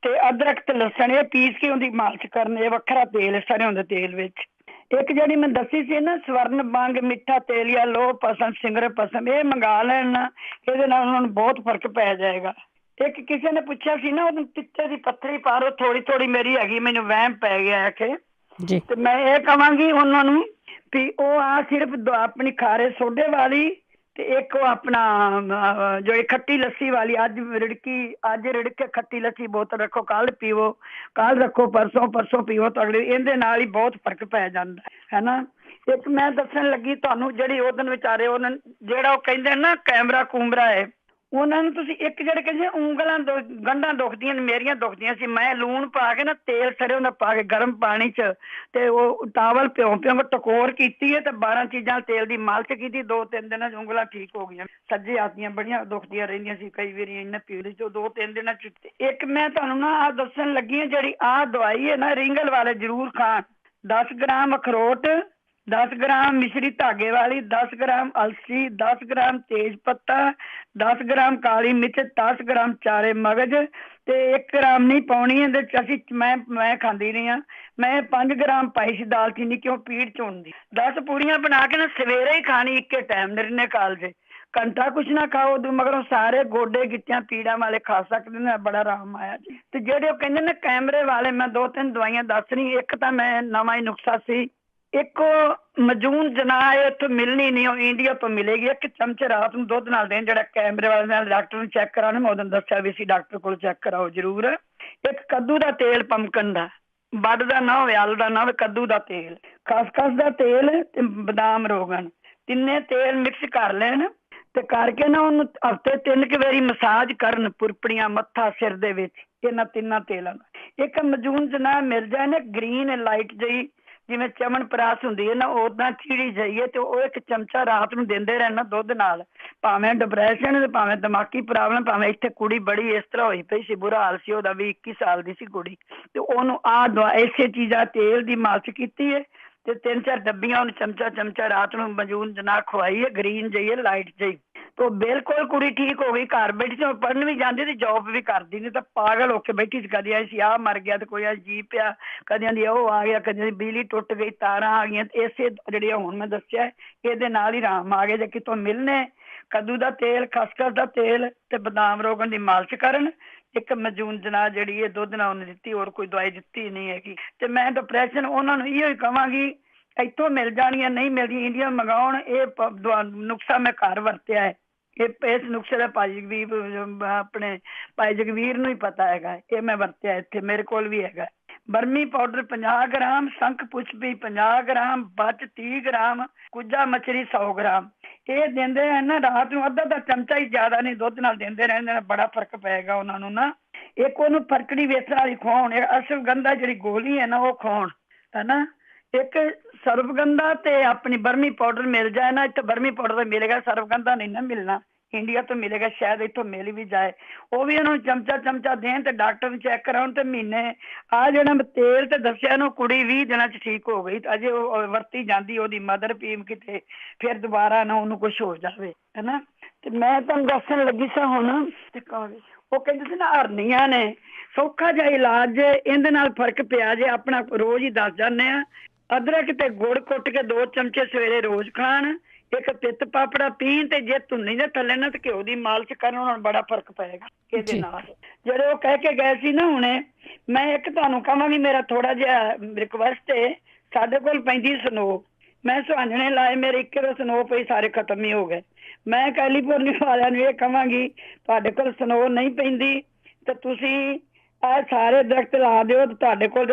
ਤੇ ਅਦਰਕ ਤੇ ਲਸਣ, ਇਹ ਪੀਸ ਕੇ ਉਹਦੀ ਮਾਲਸ਼ ਕਰਨ। ਇਹ ਵੱਖਰਾ ਤੇਲ ਹੈ ਸਰੋਂ ਦੇ ਤੇਲ ਵਿੱਚ। ਇੱਕ ਜਿਹੜੀ ਮੈਂ ਦੱਸੀ ਸੀ ਨਾ ਸਵਰਨ ਬੰਗ, ਮਿੱਠਾ ਤੇਲੀਆ, ਲੋਹ ਪਸੰਦ, ਸਿੰਗਰ ਪਸੰਦ, ਇਹ ਮੰਗਾ ਲੈਣ ਨਾ, ਇਹਦੇ ਨਾਲ ਉਹਨਾਂ ਨੂੰ ਬਹੁਤ ਫਰਕ ਪੈ ਜਾਏਗਾ। ਇੱਕ ਕਿਸੇ ਨੇ ਪੁੱਛਿਆ ਸੀ ਨਾ, ਉਹਨੂੰ ਪਿੱਤੇ ਦੀ ਪੱਥਰੀ ਪਾ ਲਓ, ਥੋੜੀ ਮੇਰੀ ਹੈਗੀ, ਮੈਨੂੰ ਵਹਿਮ ਪੈ ਗਿਆ ਹੈ ਕਿ, ਤੇ ਮੈਂ ਇਹ ਕਹਾਂਗੀ ਉਹਨਾਂ ਨੂੰ ਵੀ ਉਹ ਸਿਰਫ ਆਪਣੀ ਖਾਰੇ ਸੋਡੇ ਵਾਲੀ ਤੇ ਇੱਕ ਉਹ ਆਪਣਾ ਜਿਹੜੀ ਖੱਟੀ ਲੱਸੀ ਵਾਲੀ ਅੱਜ ਰਿੜਕ ਕੇ ਖੱਟੀ ਲੱਸੀ ਬੋਤਲ ਰੱਖੋ, ਕੱਲ ਪੀਵੋ, ਕੱਲ ਰੱਖੋ, ਪਰਸੋਂ ਪੀਵੋ, ਤਗੜੇ ਇਹਦੇ ਨਾਲ ਹੀ ਬਹੁਤ ਫਰਕ ਪੈ ਜਾਂਦਾ ਹੈ ਨਾ। ਇੱਕ ਮੈਂ ਦੱਸਣ ਲੱਗੀ ਤੁਹਾਨੂੰ, ਜਿਹੜੀ ਉਹ ਦਿਨ ਵਿਚਾਰੇ ਉਹਨਾਂ ਜਿਹੜਾ ਉਹ ਕਹਿੰਦੇ ਨਾ ਕੈਮਰਾ ਕੂਮਰਾ ਹੈ, ਉਹਨਾਂ ਨੂੰ ਤੁਸੀਂ ਇੱਕ ਜਿਹੜੇ ਕਹਿੰਦੇ ਉਂਗਲਾਂ ਗੰਢਾਂ ਦੁਖਦੀਆਂ ਨੇ, ਮੇਰੀਆਂ ਦੁਖਦੀਆਂ ਸੀ, ਮੈਂ ਲੂਣ ਪਾ ਕੇ ਨਾ ਤੇਲ ਸਰੋਂ ਦਾ ਪਾ ਕੇ ਗਰਮ ਪਾਣੀ 'ਚ ਤੇ ਉਹ ਟਾਵਲ ਭਿਉਂ ਟਕੋਰ ਕੀਤੀ ਹੈ ਤੇ 12 ਚੀਜ਼ਾਂ ਤੇਲ ਦੀ ਮਾਲਿਸ਼ ਕੀਤੀ, 2-3 ਦਿਨਾਂ 'ਚ ਉਂਗਲਾਂ ਠੀਕ ਹੋ ਗਈਆਂ। ਸੱਜੇ ਹੱਥ ਦੀਆਂ ਬੜੀਆਂ ਦੁਖਦੀਆਂ ਰਹਿੰਦੀਆਂ ਸੀ ਕਈ ਵਾਰੀ ਇੰਨਾ ਪੀੜ 'ਚ, 2-3 ਦਿਨਾਂ 'ਚ। ਇੱਕ ਮੈਂ ਤੁਹਾਨੂੰ ਨਾ ਆਹ ਦੱਸਣ ਲੱਗੀ ਹਾਂ, ਜਿਹੜੀ ਆਹ ਦਵਾਈ ਹੈ ਨਾ ਰਿੰਗਲ ਵਾਲੇ ਜ਼ਰੂਰ ਖਾਣ। 10 ਗ੍ਰਾਮ ਅਖਰੋਟ, 10 ਗ੍ਰਾਮ ਮਿਸ਼ਰੀ ਧਾਗੇ ਵਾਲੀ, 10 ਗ੍ਰਾਮ ਅਲਸੀ, 10 ਗ੍ਰਾਮ ਤੇਜ ਪੱਤਾ, 10 ਗ੍ਰਾਮ ਕਾਲੀ ਮਿਰਚ, 10 ਗ੍ਰਾਮ ਚਾਰੇ ਮਗਜ਼ ਤੇ 1 ਗ੍ਰਾਮ ਨਹੀਂ ਪਾਉਣੀ ਇਹਦੇ ਚ। ਅਸੀਂ ਮੈਂ ਖਾਂਦੀ ਰਹੀ ਹਾਂ, ਮੈਂ 5 ਗ੍ਰਾਮ ਪਾਈ ਸੀ ਦਾਲਚੀਨੀ, ਕਿਉਂ ਪੀੜ ਚ ਹੁੰਦੀ। 10 ਪੂੜੀਆਂ ਬਣਾ ਕੇ ਨਾ ਸਵੇਰੇ ਹੀ ਖਾਣੀ ਇੱਕੇ ਟਾਈਮ, ਨਿਰਣੇ ਕਾਲ ਜੇ ਘੰਟਾ ਕੁਛ ਨਾ ਖਾਓ, ਮਗਰੋਂ ਸਾਰੇ ਗੋਡੇ ਗਿੱਟਿਆਂ ਪੀੜਾਂ ਵਾਲੇ ਖਾ ਸਕਦੇ ਨੇ, ਬੜਾ ਆਰਾਮ ਆਇਆ ਜੀ। ਤੇ ਜਿਹੜੇ ਉਹ ਕਹਿੰਦੇ ਨੇ ਕੈਮਰੇ ਵਾਲੇ, ਮੈਂ 2-3 ਦਵਾਈਆਂ ਦੱਸ ਰਹੀ। ਇੱਕ ਤਾਂ ਮੈਂ ਨਵਾਂ ਹੀ ਨੁਕਸਾ ਸੀ, ਇੱਕ ਮਜੂਨ ਜਨਾਹ ਇੱਥੋਂ ਮਿਲਣੀ ਨਹੀਂ, ਉਹ ਇੰਡੀਆ ਤੋਂ ਮਿਲੇਗੀ। 1 ਚਮਚ ਰਾਤ ਨੂੰ ਦੁੱਧ ਨਾਲ ਦੇਣ, ਜਿਹੜਾ ਕੈਮਰੇ ਵਾਲੇ ਨਾਲ ਡਾਕਟਰ ਨੂੰ ਚੈੱਕ ਕਰਾਉਣਾ, ਮੈਂ ਉਦੋਂ ਦੱਸਿਆ ਵੀ ਸੀ ਡਾਕਟਰ ਕੋਲ ਚੈੱਕ ਕਰਾਓ ਜ਼ਰੂਰ। ਇੱਕ ਕੱਦੂ ਦਾ ਤੇਲ, ਪੰਮਕਨ ਦਾ, ਬੱਡ ਦਾ ਨਾ ਹੋਵੇ, ਆਲੂ ਦਾ ਨਾ ਹੋਵੇ, ਕੱਦੂ ਦਾ ਤੇਲ, ਖਸਖਸ ਦਾ ਤੇਲ ਤੇ ਬਦਾਮ ਰੋਗਨ, ਤਿੰਨੇ ਤੇਲ ਮਿਕਸ ਕਰ ਲੈਣ ਤੇ ਕਰਕੇ ਨਾ ਉਹਨੂੰ ਹਫ਼ਤੇ 3 ਵਾਰੀ ਮਸਾਜ ਕਰਨ, ਪੁਰਪੜੀਆਂ, ਮੱਥਾ, ਸਿਰ ਦੇ ਵਿੱਚ, ਇਹਨਾਂ 3 ਤੇਲਾਂ ਦਾ। ਇੱਕ ਮਜੂਨ ਜਨਾਹ ਮਿਲ ਜਾਏ ਨਾ ਗ੍ਰੀਨ ਲਾਈਟ ਜਿਹੀ, ਜਿਵੇਂ ਚਮਨ ਪ੍ਰਾਸ ਹੁੰਦੀ ਹੈ ਨਾ, ਉਦਾਂ ਚੀੜੀ ਜਾਈਏ ਤੇ ਉਹ 1 ਚਮਚਾ ਰਾਤ ਨੂੰ ਦਿੰਦੇ ਰਹਿਣਾ ਦੁੱਧ ਨਾਲ। ਭਾਵੇਂ ਡਿਪਰੈਸ਼ਨ ਤੇ ਭਾਵੇਂ ਦਿਮਾਗੀ ਪ੍ਰੋਬਲਮ, ਭਾਵੇਂ ਇੱਥੇ ਕੁੜੀ ਬੜੀ ਇਸ ਤਰ੍ਹਾਂ ਹੋਈ ਪਈ ਸੀ, ਬੁਰਾ ਹਾਲ ਸੀ ਉਹਦਾ ਵੀ, 21 ਸਾਲ ਦੀ ਸੀ ਕੁੜੀ, ਤੇ ਉਹਨੂੰ ਇਸੇ ਚੀਜ਼ਾਂ ਤੇਲ ਦੀ ਮਾਲਿਸ਼ ਕੀਤੀ ਹੈ ਤੇ 3-4 ਡੱਬੀਆਂ ਉਹਨੂੰ ਚਮਚਾ ਰਾਤ ਨੂੰ ਮਜੂਨ ਜਨਾਹ ਖਵਾਈ ਹੈ, ਗ੍ਰੀਨ ਜਿਹੀ ਲਾਈਟ ਜਿਹੀ, ਤੇ ਬਿਲਕੁਲ ਕੁੜੀ ਠੀਕ ਹੋ ਗਈ। ਘਰ ਬੈਠੀ ਸੀ, ਪੜ੍ਹਨ ਵੀ ਜਾਂਦੀ ਤੇ ਜੋਬ ਵੀ ਕਰਦੀ, ਨਹੀਂ ਤਾਂ ਪਾਗਲ ਹੋ ਕੇ ਬੈਠੀ ਸੀ। ਕਦੀ ਆਈ ਸੀ ਆਹ ਮਰ ਗਿਆ ਤੇ ਕੋਈ ਜੀ ਪਿਆ, ਕਦੀਆਂ ਦੀ ਉਹ ਆ ਗਿਆ, ਕਦੀਆਂ ਦੀ ਬਿਜਲੀ ਟੁੱਟ ਗਈ, ਤਾਰਾਂ ਆ ਗਈਆਂ। ਤੇ ਇਸੇ ਜਿਹੜੀਆਂ ਹੁਣ ਮੈਂ ਦੱਸਿਆ ਇਹਦੇ ਨਾਲ ਹੀ ਆਰਾਮ ਆ ਗਿਆ। ਜੇ ਕਿਤੋਂ ਮਿਲਣੇ ਕੱਦੂ ਦਾ ਤੇਲ, ਖਸਖਸ ਦਾ ਤੇਲ ਤੇ ਬਦਾਮ ਰੋਗਨ ਦੀ ਮਾਲਿਸ਼ ਕਰਨ। ਇੱਕ ਮਜੂਨ ਜਨਾਹ ਜਿਹੜੀ ਇਹ ਦੁੱਧ ਨਾਲ ਉਹਨੇ ਦਿੱਤੀ, ਹੋਰ ਕੋਈ ਦਵਾਈ ਦਿੱਤੀ ਨਹੀਂ ਹੈਗੀ। ਤੇ ਮੈਂ ਡਿਪਰੈਸ਼ਨ ਉਹਨਾਂ ਨੂੰ ਇਹੋ ਹੀ ਕਹਾਂਗੀ, ਇੱਥੋਂ ਮਿਲ ਜਾਣੀਆਂ, ਨਹੀਂ ਮਿਲਦੀਆਂ ਇੰਡੀਆ ਮੰਗਾਉਣ। ਇਹ ਨੁਕਸਾ ਮੈਂ ਘਰ ਵਰਤਿਆ ਹੈ। ਇਸ ਨੁਕਸੇ ਦਾ ਆਪਣੇ ਭਾਈ ਜਗਵੀਰ ਨੂੰ ਹੀ ਪਤਾ ਹੈਗਾ, ਇਹ ਮੈਂ ਵਰਤਿਆ ਇੱਥੇ, ਮੇਰੇ ਕੋਲ ਵੀ ਹੈਗਾ। ਬਰਮੀ ਪਾਊਡਰ 50 ਗ੍ਰਾਮ, ਸ਼ੰਖ ਪੁਸ਼ਪੀ 50 ਗ੍ਰਾਮ, ਬਚ 30 ਗ੍ਰਾਮ, ਕੁੱਜਾ ਮਛਲੀ 100 ਗ੍ਰਾਮ। ਇਹ ਦਿੰਦੇ ਹੈ ਨਾ ਰਾਤ ਨੂੰ, ਅੱਧਾ ਚਮਚਾ ਹੀ, ਜ਼ਿਆਦਾ ਨਹੀਂ, ਦੁੱਧ ਨਾਲ ਦਿੰਦੇ ਰਹਿੰਦੇ ਨੇ, ਬੜਾ ਫਰਕ ਪਏਗਾ ਉਹਨਾਂ ਨੂੰ ਨਾ। ਇੱਕ ਉਹਨੂੰ ਫਰਕੜੀ ਵੇਸਣ ਵਾਲੀ ਖਵਾਉਣ, ਅਸ਼ਵਗੰਧਾ ਜਿਹੜੀ ਗੋਲੀ ਹੈ ਨਾ ਉਹ ਖਵਾਉਣ, ਹੈ ਨਾ। ਇੱਕ ਸਰਵਗੰਧਾ ਤੇ ਆਪਣੀ ਬਰਮੀ ਪਾਊਡਰ ਮਿਲ ਜਾਏ ਨਾ, ਇੱਥੇ ਬਰਮੀ ਪਾਊਡਰ ਤਾਂ ਮਿਲੇਗਾ, ਸਰਵਗੰਧਾ ਨਹੀਂ ਨਾ ਮਿਲਣਾ, ਇੰਡੀਆ ਤੋਂ ਮਿਲੇਗਾ, ਸ਼ਾਇਦ ਇੱਥੋਂ ਮਿਲ ਵੀ ਜਾਏ। ਉਹ ਵੀ ਉਹਨੂੰ ਚਮਚਾ ਦੇਣ ਤੇ ਡਾਕਟਰ ਨੂੰ ਚੈੱਕ ਕਰਾਉਣ ਤੇ ਮਹੀਨੇ। ਆਹ ਜਿਹੜਾ ਤੇਲ ਤੇ ਦੱਸਿਆ ਨੂੰ, ਕੁੜੀ 20 ਦਿਨਾਂ 'ਚ ਠੀਕ ਹੋ ਗਈ, ਅਜੇ ਉਹ ਵਰਤੀ ਜਾਂਦੀ, ਉਹਦੀ ਮਦਰ ਪੀਮ ਕਿਤੇ ਫਿਰ ਦੁਬਾਰਾ ਨਾ ਉਹਨੂੰ ਕੁਛ ਹੋ ਜਾਵੇ, ਹੈ ਨਾ। ਤੇ ਮੈਂ ਤੁਹਾਨੂੰ ਦੱਸਣ ਲੱਗੀ ਸਾਂ ਹੁਣ, ਉਹ ਕਹਿੰਦੇ ਸੀ ਨਾ ਹਰਨੀਆਂ ਨੇ, ਸੌਖਾ ਜਿਹਾ ਇਲਾਜ, ਇਹਦੇ ਨਾਲ ਫਰਕ ਪਿਆ ਜੇ ਆਪਣਾ ਰੋਜ਼ ਹੀ ਦੱਸ ਜਾਂਦੇ ਆ। ਅਦਰਕ ਤੇ ਗੁੜ ਕੁੱਟ ਕੇ 2 ਚਮਚੇ ਸਵੇਰੇ ਰੋਜ਼ ਖਾਣ, ਇੱਕ ਪਿੱਤ ਪਾਪੜਾ ਪੀਣ, ਤੇ ਜੇ ਧੁੰਨੀ ਦੇ ਥੱਲੇ ਨਾ ਤੇ ਘਿਓ ਦੀ ਮਾਲਿਸ਼ ਕਰਨ, ਉਹਨਾਂ ਨੂੰ ਬੜਾ ਫਰਕ ਪਏਗਾ ਇਹਦੇ ਨਾਲ। ਜਿਹੜੇ ਉਹ ਕਹਿ ਕੇ ਗਏ ਸੀ ਨਾ ਹੁਣੇ, ਮੈਂ ਇੱਕ ਤੁਹਾਨੂੰ ਕਹਾਂਗੀ, ਮੇਰਾ ਥੋੜਾ ਜਿਹਾ ਰਿਕਵੈਸਟ ਹੈ। ਸਾਡੇ ਕੋਲ ਪੈਂਦੀ ਸਨੋ, ਮੈਂ ਸੁਹਾਂਜਣੇ ਲਾਏ, ਮੇਰੇ 1 ਸਨੋ ਪਈ, ਸਾਰੇ ਖਤਮ ਹੀ ਹੋ ਗਏ। ਮੈਂ ਕੈਲੀਫੋਰਨੀਆ ਵਾਲਿਆਂ ਨੂੰ ਇਹ ਕਹਾਂਗੀ, ਤੁਹਾਡੇ ਕੋਲ ਸਨੋ ਨਹੀਂ ਪੈਂਦੀ ਤੇ ਤੁਸੀਂ ਆਹ ਸਾਰੇ ਦਰਖਤ ਲਾ ਦਿਓ, ਤੁਹਾਡੇ ਕੋਲ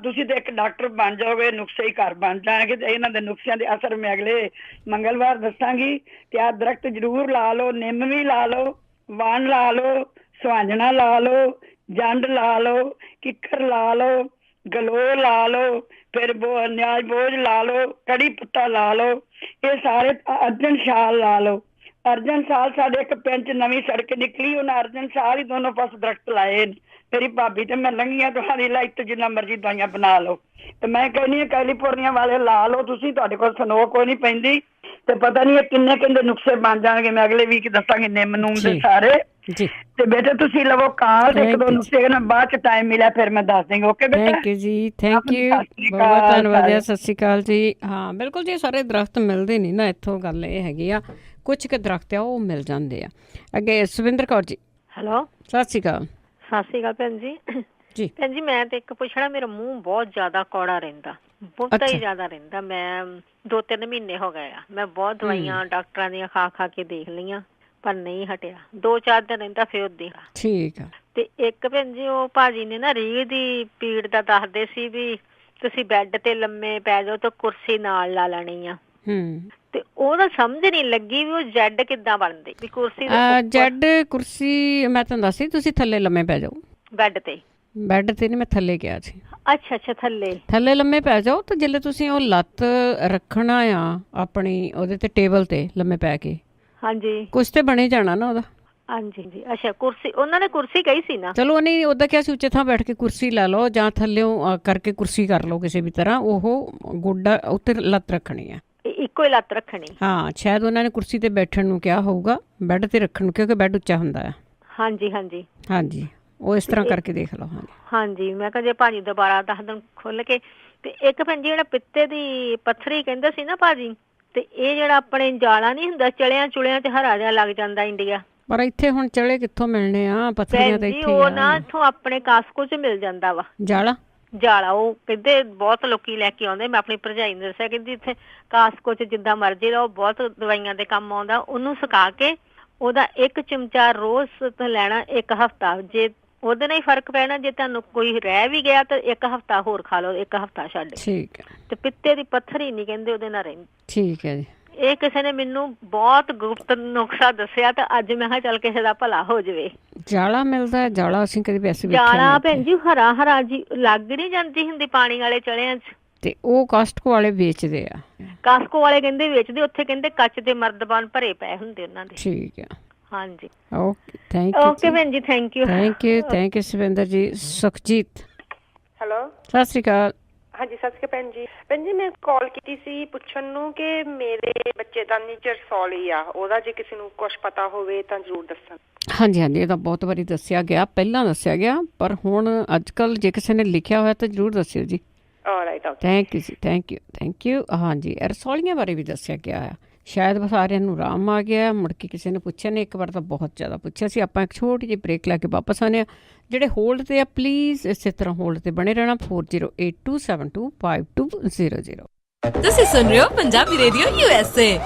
ਤੁਸੀਂ ਤੇ ਇੱਕ ਡਾਕਟਰ ਬਣ ਜਾਓਗੇ, ਨੁਕਸੇ ਹੀ ਘਰ ਬਣ ਜਾਣਗੇ। ਤੇ ਇਹਨਾਂ ਦੇ ਨੁਕਸਿਆਂ ਦੇ ਅਸਰ ਮੈਂ ਅਗਲੇ ਮੰਗਲਵਾਰ ਦੱਸਾਂਗੀ। ਤੇ ਆਹ ਦਰਖਤ ਜ਼ਰੂਰ ਲਾ ਲਓ, ਨਿੰਮ ਵੀ ਲਾ ਲਓ, ਵਣ ਲਾ ਲਓ, ਸੁਹਾਂਜਣਾ ਲਾ ਲਓ, ਜੰਡ ਲਾ ਲਓ, ਕਿੱਕਰ ਲਾ ਲਓ, ਗਲੋਂ ਲਾ ਲਓ, ਫਿਰ ਨਿਆਜ਼ ਬੋਝ ਲਾ ਲਓ, ਕੜੀ ਪੱਤਾ ਲਾ ਲਓ, ਇਹ ਸਾਰੇ, ਅਰਜਨ ਸ਼ਾਲ ਲਾ ਲਓ। ਅਰਜਨ ਸਾਲ ਸਾਡੇ ਇੱਕ ਪਿੰਡ 'ਚ ਨਵੀਂ ਸੜਕ ਨਿਕਲੀ, ਉਹਨਾਂ ਅਰਜਨ ਸਾਲ ਹੀ ਦੋਨੋਂ ਪਾਸੇ ਦਰਖਤ ਲਾਏ ਨੇ। ਮੇਰੀ ਭਾਬੀ ਤੇ ਮੈਂ ਲੰਘੀਆਂ, ਤੁਹਾਡੀ ਲਾਈਟ ਤੋਂ ਜਿੰਨਾ ਮਰਜ਼ੀ ਦਵਾਈਆਂ ਬਣਾ ਲਓ। ਤੇ ਮੈਂ ਕਹਿੰਦੀ ਹਾਂ ਕੈਲੀਫੋਰਨੀਆ ਵਾਲੇ ਲਾ ਲਓ ਤੁਸੀਂ, ਤੁਹਾਡੇ ਕੋਲ ਸਨੋ ਕੋਈ ਨਹੀਂ ਪੈਂਦੀ ਤੇ ਪਤਾ ਨਹੀਂ ਇਹ ਕਿੰਨੇ ਕਹਿੰਦੇ ਨੁਕਸੇ ਬਣ ਜਾਣਗੇ। ਮੈਂ ਅਗਲੇ ਵੀਕ ਦੱਸਾਂਗੀ ਨਿੰਮ ਨੂਮ ਦੇ ਸਾਰੇ। ਤੇ ਬੇਟੇ ਤੁਸੀਂ ਲਵੋ ਕਾਲ ਤੇ 1-2 ਨੁਕਸੇ ਨਾ ਬਾਅਦ ਚ ਟਾਈਮ ਮਿਲਿਆ ਫਿਰ ਮੈਂ ਦੱਸ ਦੇਂਗੀ। ਓਕੇ ਬੇਟਾ, ਥੈਂਕ ਯੂ ਜੀ, ਥੈਂਕ ਯੂ, ਬਹੁਤ ਧੰਨਵਾਦ ਹੈ, ਸਤਿ ਸ਼੍ਰੀ ਅਕਾਲ ਜੀ। ਹਾਂ ਬਿਲਕੁਲ ਜੀ, ਸਾਰੇ ਦਰਖਤ ਮਿਲਦੇ ਨਹੀਂ ਨਾ ਇੱਥੋਂ, ਗੱਲ ਇਹ ਹੈਗੀ ਆ, ਕੁਛ ਕੁ ਦਰਖਤ ਆ ਉਹ ਮਿਲ ਜਾਂਦੇ ਆ। ਅੱਗੇ ਸੁਵਿੰਦਰ ਕੌਰ ਜੀ। ਹੈਲੋ, ਸਤਿ ਸ਼੍ਰੀ ਅਕਾਲ। ਸਤਿ ਸ਼੍ਰੀ ਅਕਾਲ ਭੈਣ ਜੀ। ਜੀ ਭੈਣ ਜੀ, ਮੈਂ ਤੇ ਇੱਕ ਪੁੱਛਣਾ, ਮੇਰਾ ਮੂੰਹ ਬਹੁਤ ਜ਼ਿਆਦਾ ਕੌੜਾ ਰਹਿੰਦਾ, ਬਹੁਤਾ ਹੀ ਜ਼ਿਆਦਾ ਰਹਿੰਦਾ। ਮੈਂ 2-3 ਮਹੀਨੇ ਹੋ ਗਏ ਆ, ਮੈਂ ਬਹੁਤ ਦਵਾਈਆਂ ਡਾਕਟਰਾਂ ਦੀਆਂ ਖਾ ਕੇ ਦੇਖ ਲਈਆਂ ਪਰ ਨਹੀਂ ਹਟਿਆ। 2-4 ਦਿਨ ਰਹਿੰਦਾ ਫਿਰ ਉਦਾਂ ਹੀ। ਠੀਕ ਆ। ਤੇ ਇੱਕ ਭੈਣ ਜੀ ਉਹ ਭਾਜੀ ਨੇ ਨਾ ਰੀੜ੍ਹ ਦੀ ਪੀੜ ਦਾ ਦੱਸਦੇ ਸੀ ਵੀ ਤੁਸੀਂ ਬੈੱਡ ਤੇ ਲੰਮੇ ਪੈ ਜਾਓ ਤਾਂ ਕੁਰਸੀ ਨਾਲ ਲਾ ਲੈਣੀ ਆ। ਤੇ ਉਹਦਾ ਸਮਝ ਨਹੀਂ ਲੱਗੀ ਵੀ ਉਹ ਜੈਡ ਕਿੱਦਾਂ ਬਣਦੀ ਵੀ ਕੁਰਸੀ ਜੈਡ ਕੁਰਸੀ। ਮੈਂ ਤੁਹਾਨੂੰ ਦੱਸੀ ਤੁਸੀਂ ਥੱਲੇ ਲੰਮੇ ਪੈ ਜਾਓ ਬੈੱਡ ਤੇ। ਬੈੱਡ ਤੇ ਨਹੀਂ, ਮੈਂ ਥੱਲੇ ਗਿਆ ਸੀ। ਅੱਛਾ ਥੱਲੇ ਲੰਮੇ ਪੈ ਜਾਓ ਤੇ ਜਦੋਂ ਤੁਸੀਂ ਉਹ ਲੱਤ ਰੱਖਣਾ ਆ ਆਪਣੀ ਉਹਦੇ ਤੇ ਟੇਬਲ ਤੇ ਲੰਮੇ ਪੈ ਕੇ, ਹਾਂਜੀ ਕੁਛ ਤੇ ਬਣੇ ਜਾਣਾ ਨਾ ਉਹਦਾ। ਹਾਂਜੀ ਜੀ। ਅੱਛਾ ਕੁਰਸੀ ਉਹਨਾਂ ਨੇ ਕੁਰਸੀ ਕਹੀ ਸੀ ਨਾ। ਚਲੋ ਉਹਨੇ ਉਹਦਾ ਕਿਹਾ ਸੀ ਉੱਚੇ ਥਾਂ ਬੈਠ ਕੇ ਕੁਰਸੀ ਲਾ ਲਓ ਜਾਂ ਥੱਲਿਓਂ ਕਰਕੇ ਕੁਰਸੀ ਕਰ ਲਓ ਕਿਸੇ ਵੀ ਤਰ੍ਹਾਂ। ਉਹ ਗੋਡਾ ਉੱਤੇ ਲੱਤ ਰੱਖਣੀ ਆ, ਇੱਕੋ ਹੀ ਲੱਤ ਰੱਖਣੀ। ਹਾਂ ਸ਼ਾਇਦ ਉਹਨਾਂ ਨੇ ਕੁਰਸੀ ਤੇ ਬੈਠਣ ਨੂੰ ਕਿਹਾ ਹੋਊਗਾ, ਬੈੱਡ ਤੇ ਰੱਖਣ ਨੂੰ, ਕਿਉਂਕਿ ਬੈੱਡ ਉੱਚਾ ਹੁੰਦਾ ਆ। ਹਾਂਜੀ ਉਹ ਇਸ ਤਰ੍ਹਾਂ ਕਰਕੇ ਦੇਖ ਲਓ। ਹਾਂਜੀ ਮੈਂ ਕਿਹਾ ਜੇ ਭਾਜੀ ਦੁਬਾਰਾ 10 ਦਿਨ ਖੁੱਲ ਕੇ। ਤੇ ਇੱਕ ਭੈਣ ਜੀ ਜਿਹੜਾ ਪਿੱਤੇ ਦੀ ਪੱਥਰੀ ਕਹਿੰਦੇ ਸੀ ਨਾ ਭਾਜੀ, ਤੇ ਇਹ ਜਿਹੜਾ ਆਪਣੇ ਜਾਲਾ ਨਹੀਂ ਹੁੰਦਾ ਚਲਿਆਂ ਚੁਲਿਆਂ ਚ ਹਰਾ ਜਿਹਾ ਲੱਗ ਜਾਂਦਾ ਇੰਡੀਆ, ਪਰ ਇੱਥੇ ਹੁਣ ਚਲੇ ਕਿੱਥੋਂ ਮਿਲਣੇ ਆ ਪੱਥਰੀਆਂ ਤੇ? ਇੱਥੇ ਉਹ ਨਾ ਇੱਥੋਂ ਆਪਣੇ ਕਾਸਕੋ ਚ ਮਿਲ ਜਾਂਦਾ ਵਾ ਜਾਲਾ। ਉਹ ਕਹਿੰਦੇ ਬਹੁਤ ਲੋਕੀ ਲੈ ਕੇ ਆਉਂਦੇ। ਮੈਂ ਆਪਣੀ ਭਰਜਾਈ ਨੇ ਦੱਸਿਆ, ਕਹਿੰਦੀ ਇੱਥੇ ਕਾਸਕੋ ਚ ਜਿੱਦਾਂ ਮਰਜ਼ੀ ਦਾ, ਉਹ ਬਹੁਤ ਦਵਾਈਆਂ ਦੇ ਕੰਮ ਆਉਂਦਾ। ਉਹਨੂੰ ਸੁਕਾ ਕੇ ਉਹਦਾ 1 ਚਮਚਾ ਰੋਜ਼ ਲੈਣਾ 1 ਹਫ਼ਤਾ। ਜੇ ਉਹਦੇ ਨਾਲ ਹੀ ਫਰਕ ਪੈਣਾ, ਜੇ ਤੁਹਾਨੂੰ ਕੋਈ ਰਹਿ ਵੀ ਗਿਆ ਤਾਂ 1 ਹਫ਼ਤਾ ਹੋਰ ਖਾ ਲਓ, 1 ਹਫ਼ਤਾ ਛੱਡ। ਠੀਕ ਹੈ। ਤੇ ਪਿੱਤੇ ਦੀ ਪੱਥਰੀ ਨਹੀਂ ਕਹਿੰਦੇ ਉਹਦੇ ਨਾਲ ਰਹਿੰਦੀ। ਠੀਕ ਹੈ ਜੀ। ਇਹ ਕਿਸੇ ਨੇ ਮੈਨੂੰ ਬਹੁਤ ਗੁਪਤ ਨੁਕਸਾ ਦੱਸਿਆ ਤੇ ਅੱਜ ਮੈਂ ਕਿਹਾ ਚੱਲ ਕਿਸੇ ਦਾ ਭਲਾ ਹੋ ਜਾਵੇ। ਜਾਲਾ ਮਿਲਦਾ? ਜਾਲਾ ਅਸੀਂ ਕਦੇ ਵੈਸੇ ਜਾਲਾ ਭੈਣ ਜੀ ਹਰਾ ਜੀ ਲੱਗ ਨਹੀਂ ਜਾਂਦੀ ਹੁੰਦੀ ਪਾਣੀ ਵਾਲੇ ਚਲਿਆਂ ਚ, ਤੇ ਉਹ ਕਾਸਟਕੋ ਵਾਲੇ ਵੇਚਦੇ ਆ। ਕਾਸਟਕੋ ਵਾਲੇ ਕਹਿੰਦੇ ਵੇਚਦੇ, ਉੱਥੇ ਕਹਿੰਦੇ ਕੱਚ ਦੇ ਮਰਦਬਾਨ ਭਰੇ ਪਏ ਹੁੰਦੇ ਉਹਨਾਂ ਦੇ। ਠੀਕ ਹੈ। ਹਾਂਜੀ ਓਕੇ ਥੈਂਕ ਯੂ। ਓਕੇ ਭੈਣ ਜੀ ਥੈਂਕ ਯੂ ਸੁਵਿੰਦਰ ਜੀ। ਸੁਖਜੀਤ ਹੈਲੋ ਸਤਿ ਸ਼੍ਰੀ ਅਕਾਲ। ਹਾਂਜੀ ਸਤਿ ਸ਼੍ਰੀ ਅਕਾਲ ਭੈਣ ਜੀ ਮੈਂ ਕਾਲ ਕੀਤੀ ਸੀ ਪੁੱਛਣ ਨੂੰ ਕਿ ਮੇਰੇ ਬੱਚੇ ਦਾ ਨੀਚੇ ਰਸੌਲੀ ਆ, ਉਹਦਾ ਜੇ ਕਿਸੇ ਨੂੰ ਕੁਝ ਪਤਾ ਹੋਵੇ ਤਾਂ ਜ਼ਰੂਰ ਦੱਸਣ। ਹਾਂਜੀ ਇਹ ਤਾਂ ਬਹੁਤ ਵਾਰੀ ਦੱਸਿਆ ਗਿਆ, ਪਹਿਲਾਂ ਦੱਸਿਆ ਗਿਆ, ਪਰ ਹੁਣ ਅੱਜ ਕੱਲ੍ਹ ਜੇ ਕਿਸੇ ਨੇ ਲਿਖਿਆ ਹੋਇਆ ਤਾਂ ਜ਼ਰੂਰ ਦੱਸਿਓ ਜੀ। ਆਲਰਾਈਟ ਓਕੇ ਥੈਂਕ ਯੂ ਜੀ। Thank you. ਹਾਂਜੀ ਰਸੌਲੀਆਂ ਬਾਰੇ ਵੀ ਦੱਸਿਆ ਗਿਆ ਆ। ਸ਼ਾਇਦ ਸਾਰਿਆਂ ਨੂੰ ਆਰਾਮ ਆ ਗਿਆ, ਮੁੜ ਕੇ ਕਿਸੇ ਨੇ ਪੁੱਛਿਆ ਨਹੀਂ। ਇੱਕ ਵਾਰ ਤਾਂ ਬਹੁਤ ਜ਼ਿਆਦਾ ਪੁੱਛਿਆ ਸੀ। ਆਪਾਂ ਇੱਕ ਛੋਟੀ ਜਿਹੀ ਬ੍ਰੇਕ ਲੈ ਕੇ ਵਾਪਸ ਆਉਂਦੇ ਹਾਂ। ਜਿਹੜੇ ਹੋਲਡ ਤੇ ਆ ਪਲੀਜ਼ ਇਸੇ ਤਰ੍ਹਾਂ ਹੋਲਡ ਤੇ ਬਣੇ ਰਹਿਣਾ। 4082725200। ਤੁਸੀਂ ਸੁਣ ਰਹੇ ਹੋ ਪੰਜਾਬੀ ਰੇਡੀਓ USA।